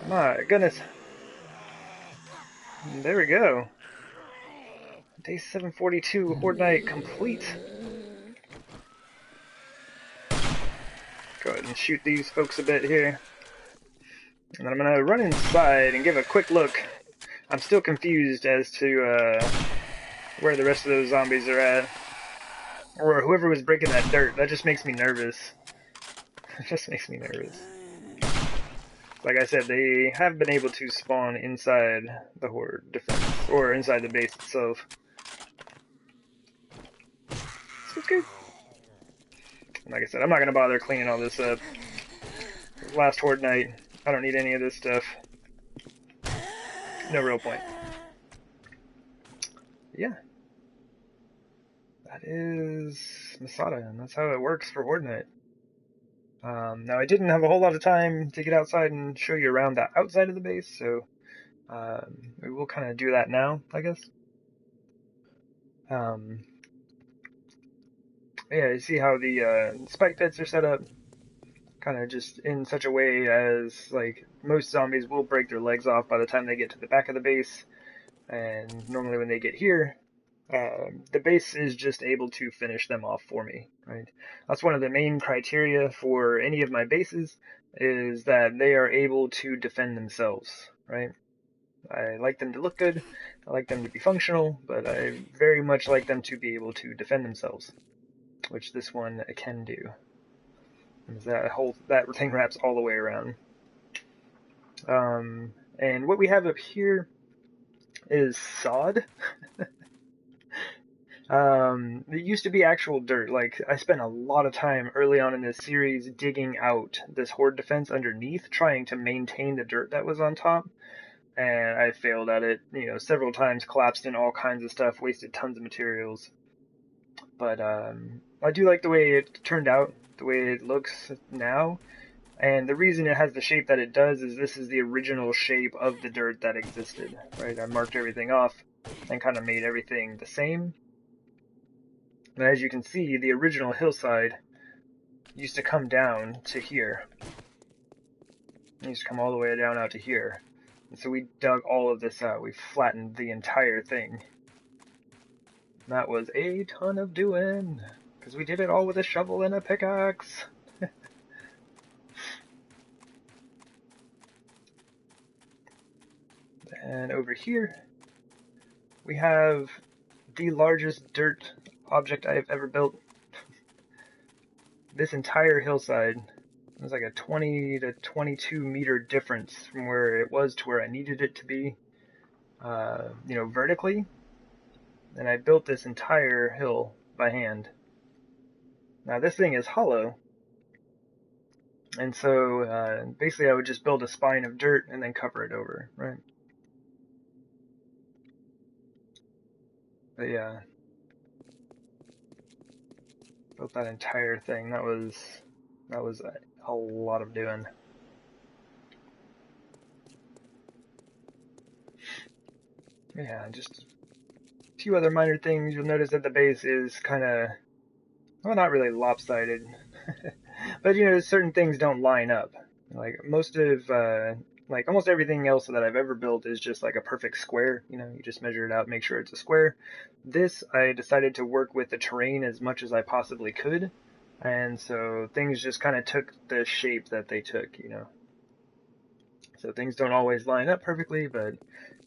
My goodness. There we go. Day 742, Horde Night complete. Go ahead and shoot these folks a bit here. And then I'm gonna run inside and give a quick look. I'm still confused as to where the rest of those zombies are at. Or whoever was breaking that dirt. That just makes me nervous. It just makes me nervous. Like I said, they have been able to spawn inside the Horde defense. Or inside the base itself. So it's good. And like I said, I'm not going to bother cleaning all this up. Last Horde night, I don't need any of this stuff. No real point. Yeah. That is Masada, and that's how it works for Horde night. Now, I didn't have a whole lot of time to get outside and show you around the outside of the base, so we will kind of do that now, I guess. Yeah, you see how the spike pits are set up? Kind of just in such a way as, like, most zombies will break their legs off by the time they get to the back of the base, and normally when they get here, the base is just able to finish them off for me, right? That's one of the main criteria for any of my bases, is that they are able to defend themselves, right? I like them to look good, I like them to be functional, but I very much like them to be able to defend themselves, which this one can do. That thing wraps all the way around. And what we have up here is sod. It used to be actual dirt. Like, I spent a lot of time early on in this series digging out this horde defense underneath, trying to maintain the dirt that was on top. And I failed at it, several times, collapsed in all kinds of stuff, wasted tons of materials. But I do like the way it turned out, the way it looks now. And the reason it has the shape that it does is this is the original shape of the dirt that existed, right? I marked everything off and kind of made everything the same. And as you can see, the original hillside used to come down to here. It used to come all the way down out to here. And so we dug all of this out. We flattened the entire thing. That was a ton of doing, because we did it all with a shovel and a pickaxe. And over here, we have the largest dirt object I've ever built. This entire hillside was like a 20 to 22 meter difference from where it was to where I needed it to be, vertically. And I built this entire hill by hand. Now this thing is hollow, and so basically I would just build a spine of dirt and then cover it over, right? But yeah, built that entire thing. That was a lot of doing. Yeah, just a few other minor things. You'll notice that the base is kind of, well, not really lopsided, but certain things don't line up. Like almost everything else that I've ever built is just like a perfect square. You just measure it out, make sure it's a square. This, I decided to work with the terrain as much as I possibly could, and so things just kind of took the shape that they took. So things don't always line up perfectly, but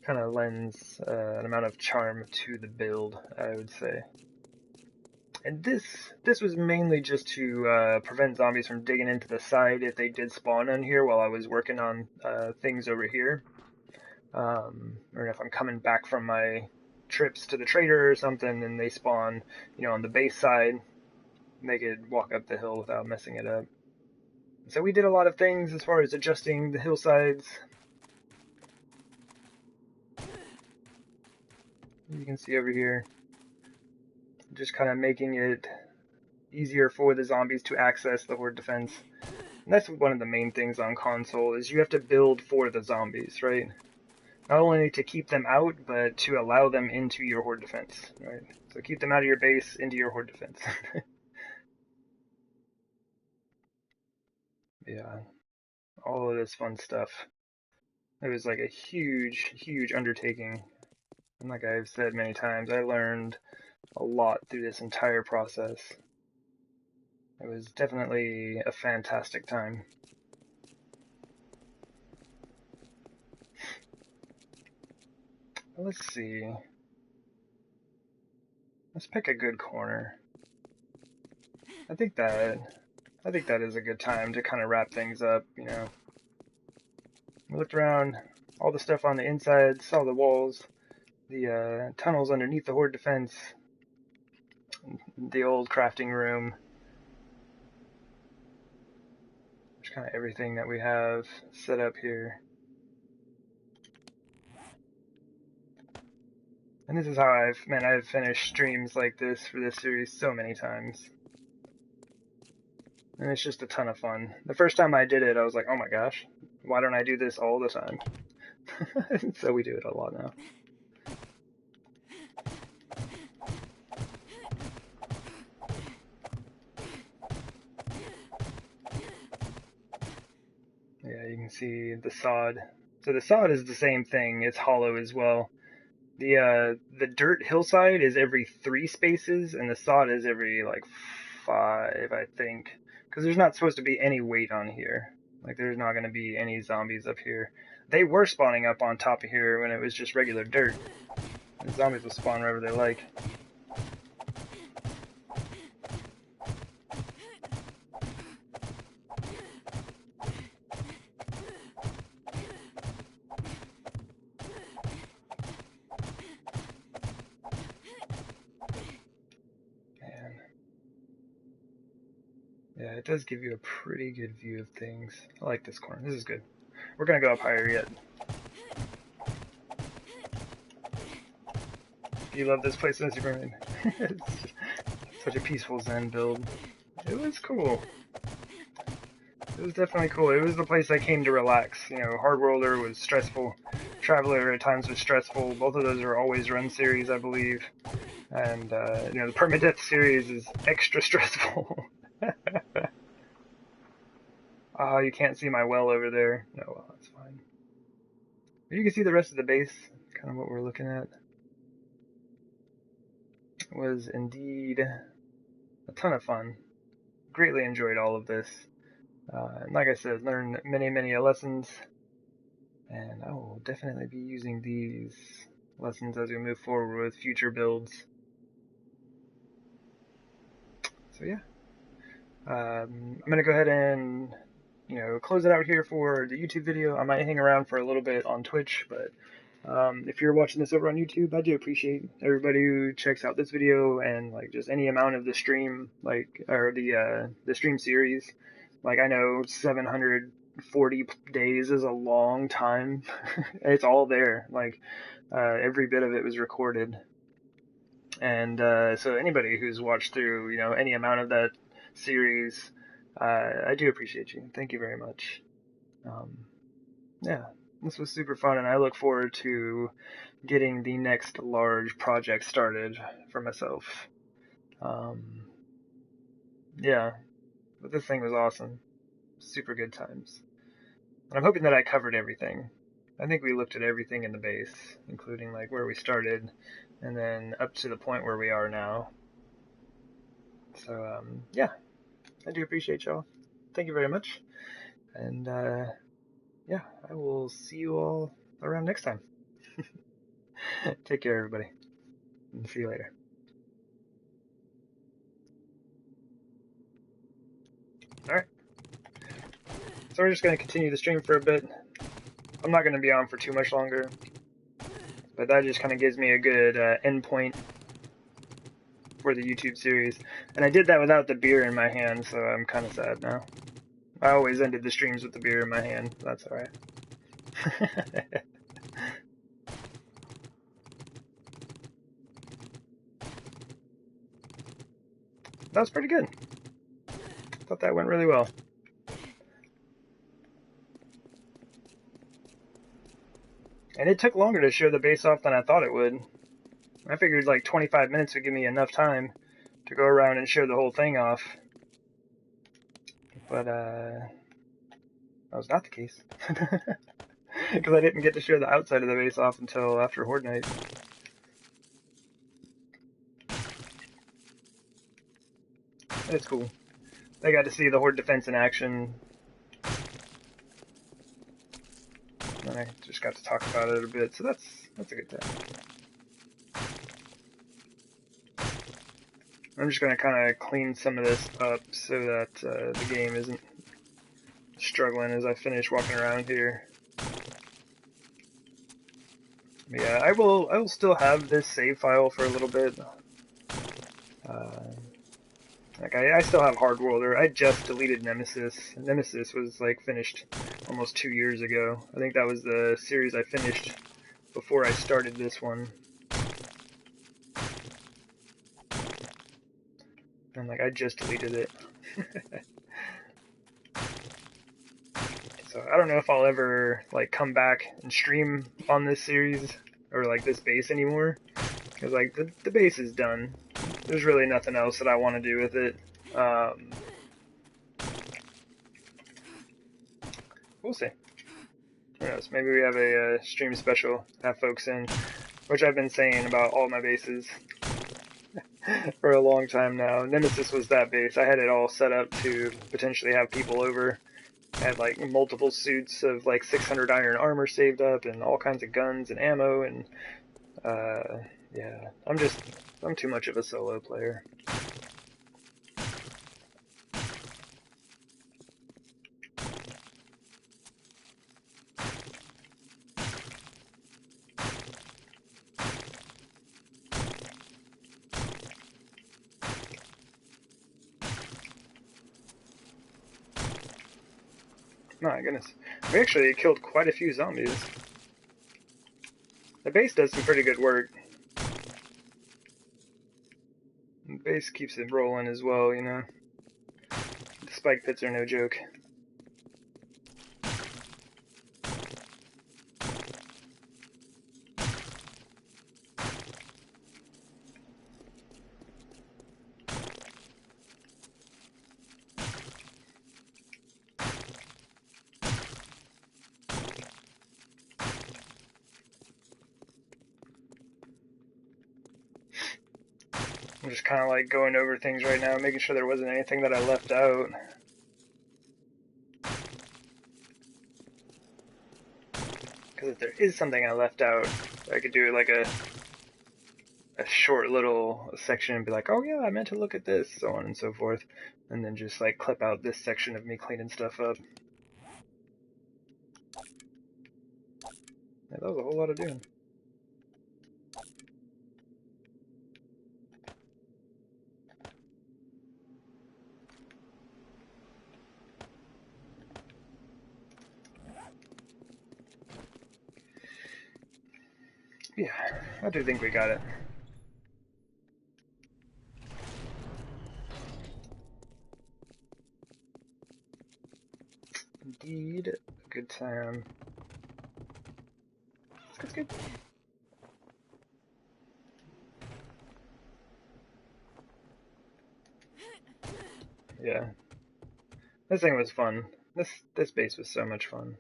kind of lends an amount of charm to the build, I would say. And this was mainly just to prevent zombies from digging into the side if they did spawn on here while I was working on things over here. Or if I'm coming back from my trips to the trader or something and they spawn, on the base side, they could walk up the hill without messing it up. So we did a lot of things as far as adjusting the hillsides. You can see over here, just kind of making it easier for the zombies to access the horde defense. And that's one of the main things on console, is you have to build for the zombies, right? Not only to keep them out, but to allow them into your horde defense, right? So keep them out of your base, into your horde defense. Yeah, all of this fun stuff. It was like a huge, huge undertaking. And like I've said many times, I learned a lot through this entire process. It was definitely a fantastic time. Let's see. Let's pick a good corner. I think that is a good time to kind of wrap things up, We looked around, all the stuff on the inside, saw the walls, the tunnels underneath the horde defense, the old crafting room. There's kind of everything that we have set up here. And this is how I've finished streams like this for this series so many times. And it's just a ton of fun. The first time I did it, I was like, oh my gosh, why don't I do this all the time? So we do it a lot now. Yeah, you can see the sod. So the sod is the same thing. It's hollow as well. The dirt hillside is every 3 spaces, and the sod is every like 5, I think. Because there's not supposed to be any weight on here. Like there's not going to be any zombies up here. They were spawning up on top of here when it was just regular dirt. And zombies will spawn wherever they like. Yeah, it does give you a pretty good view of things. I like this corner. This is good. We're gonna go up higher yet. You love this place in Superman. It's such a peaceful Zen build. It was cool. It was definitely cool. It was the place I came to relax. Hardworlder was stressful. Traveler at times was stressful. Both of those are always run series, I believe. And, the Permadeath series is extra stressful. Oh, you can't see my well over there. No, well, that's fine. But you can see the rest of the base, kind of what we're looking at. It was indeed a ton of fun. Greatly enjoyed all of this. And like I said, learned many, many lessons. And I will definitely be using these lessons as we move forward with future builds. So yeah, I'm gonna go ahead and close it out here for the YouTube video. I might hang around for a little bit on Twitch, but if you're watching this over on YouTube, I do appreciate everybody who checks out this video and like just any amount of the stream, or the stream series. Like, I know 740 days is a long time. It's all there. Like, every bit of it was recorded. And so anybody who's watched through, any amount of that series, I do appreciate you. Thank you very much. Yeah, this was super fun, and I look forward to getting the next large project started for myself. Yeah, but this thing was awesome. Super good times. And I'm hoping that I covered everything. I think we looked at everything in the base, including like where we started, and then up to the point where we are now. So, yeah, I do appreciate y'all. Thank you very much. And, yeah, I will see you all around next time. Take care, everybody. And see you later. Alright. So we're just going to continue the stream for a bit. I'm not going to be on for too much longer, but that just kind of gives me a good end point for the YouTube series. And I did that without the beer in my hand, so I'm kind of sad now. I always ended the streams with the beer in my hand. That's alright. That was pretty good. Thought that went really well. And it took longer to show the base off than I thought it would. I figured like 25 minutes would give me enough time to go around and show the whole thing off. But, that was not the case. Because I didn't get to show the outside of the base off until after Horde Night. It's cool. I got to see the Horde defense in action. And I just got to talk about it a bit, so that's a good thing. I'm just going to kind of clean some of this up so that the game isn't struggling as I finish walking around here. But yeah, I will still have this save file for a little bit. Like I still have Hardworlder. I just deleted Nemesis. Nemesis was like finished almost 2 years ago. I think that was the series I finished before I started this one. And like I just deleted it. So I don't know if I'll ever like come back and stream on this series or like this base anymore. Because like the base is done. There's really nothing else that I want to do with it. We'll see. Who knows? Maybe we have a stream special, have folks in, which I've been saying about all my bases for a long time now. Nemesis was that base. I had it all set up to potentially have people over. I had like multiple suits of like 600 iron armor saved up and all kinds of guns and ammo, and yeah, I'm too much of a solo player. My goodness. We actually killed quite a few zombies. The base does some pretty good work. The base keeps it rolling as well, you know. The spike pits are no joke. I'm just kind of like going over things right now, making sure there wasn't anything that I left out. Because if there is something I left out, I could do like a short little section and be like, oh yeah, I meant to look at this, so on and so forth, and then just like clip out this section of me cleaning stuff up. Yeah, that was a whole lot of doing. Yeah, I do think we got it. Indeed, a good time. It's good. Yeah, this thing was fun. This base was so much fun.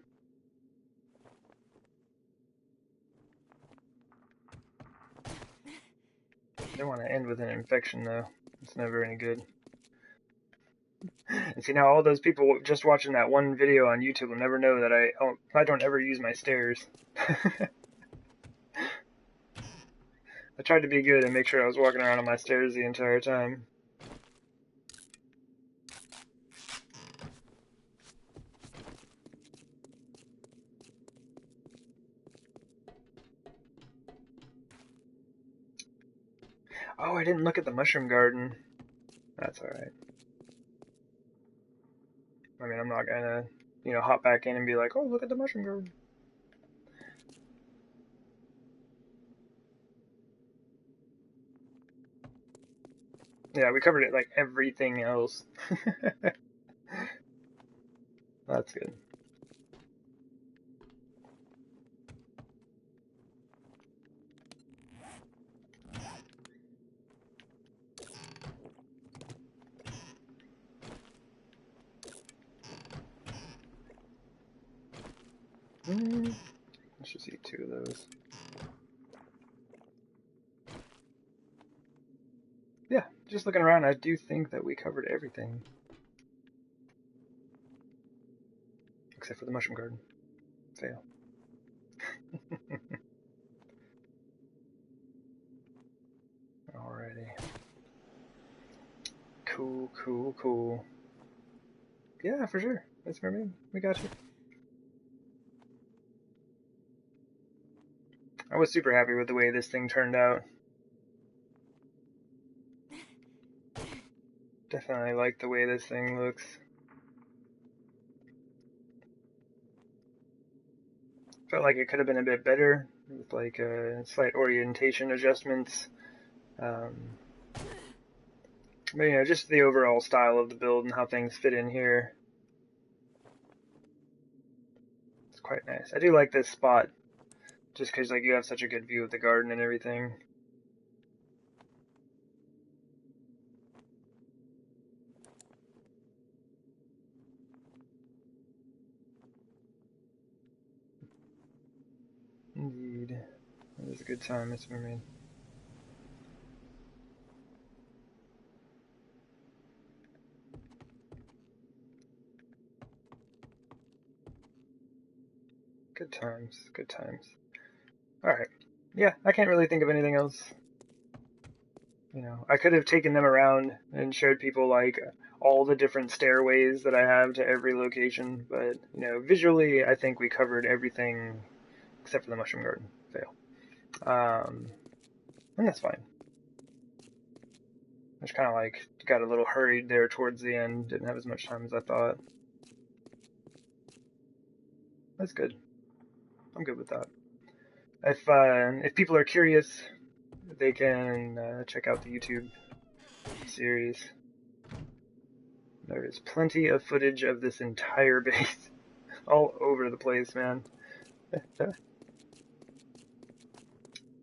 I don't want to end with an infection though. It's never any good. And see, now all those people just watching that one video on YouTube will never know that I don't ever use my stairs. I tried to be good and make sure I was walking around on my stairs the entire time. Oh, I didn't look at the mushroom garden. That's alright. I mean, I'm not gonna, hop back in and be like, oh, look at the mushroom garden. Yeah, we covered it like everything else. That's good. Let's just eat 2 of those. Yeah, just looking around, I do think that we covered everything. Except for the mushroom garden. Fail. Alrighty. Cool. Yeah, for sure. That's for me. We got you. I was super happy with the way this thing turned out. Definitely like the way this thing looks. Felt like it could have been a bit better with like slight orientation adjustments. But just the overall style of the build and how things fit in here. It's quite nice. I do like this spot just because like you have such a good view of the garden and everything. Indeed. It was a good time, Mr. Mermaid. Good times. Alright. Yeah, I can't really think of anything else. I could have taken them around and showed people like all the different stairways that I have to every location, but visually I think we covered everything except for the mushroom garden. Fail. And that's fine. I just kind of like got a little hurried there towards the end, didn't have as much time as I thought. That's good. I'm good with that. If people are curious, they can check out the YouTube series. There is plenty of footage of this entire base, all over the place, man. But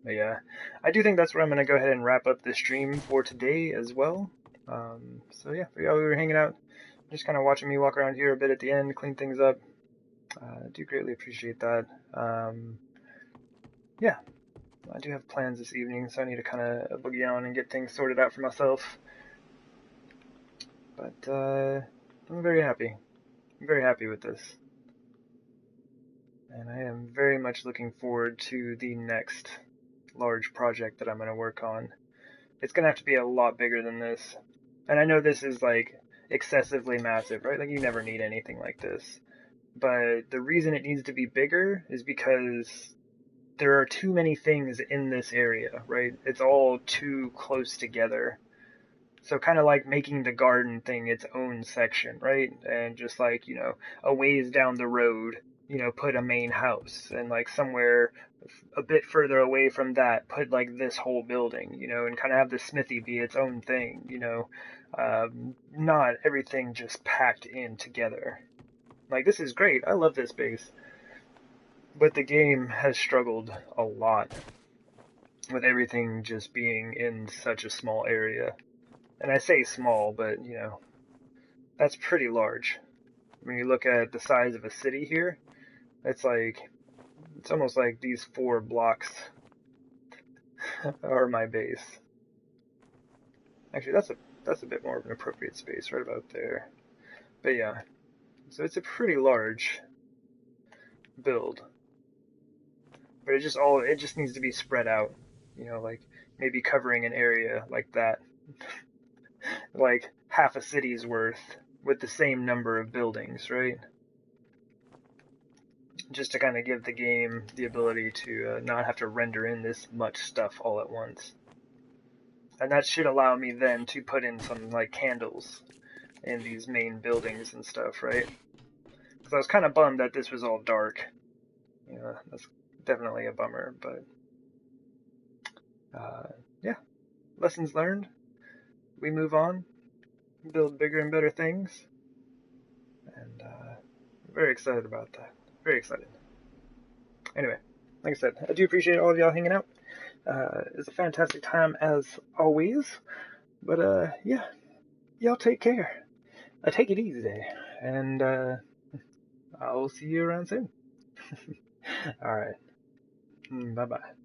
yeah, I do think that's where I'm going to go ahead and wrap up the stream for today as well. So yeah, for y'all who were hanging out, just kind of watching me walk around here a bit at the end, clean things up. I do greatly appreciate that. Yeah, I do have plans this evening, so I need to kind of boogie on and get things sorted out for myself. But I'm very happy. I'm very happy with this. and I am very much looking forward to the next large project that I'm going to work on. It's going to have to be a lot bigger than this. And I know this is like excessively massive, right? Like you never need anything like this. But the reason it needs to be bigger is because there are too many things in this area, right? It's all too close together. So kind of like making the garden thing its own section, right? And just like, a ways down the road, put a main house, and like somewhere a bit further away from that, put like this whole building, and kind of have the smithy be its own thing, not everything just packed in together. Like, this is great. I love this base. But the game has struggled a lot with everything just being in such a small area. And I say small, but, that's pretty large. When you look at the size of a city here, it's almost like these 4 blocks are my base. Actually, that's a bit more of an appropriate space right about there. But yeah, so it's a pretty large build. But it just needs to be spread out, like maybe covering an area like that, like half a city's worth with the same number of buildings, right? Just to kind of give the game the ability to not have to render in this much stuff all at once. And that should allow me then to put in some like candles in these main buildings and stuff, right? Because I was kind of bummed that this was all dark. That's definitely a bummer, but yeah, lessons learned. We move on, build bigger and better things, and very excited about that. Very excited. Anyway, like I said, I do appreciate all of y'all hanging out. It's a fantastic time as always. But yeah, y'all take care. Take it easy, and I'll see you around soon. All right, bye bye.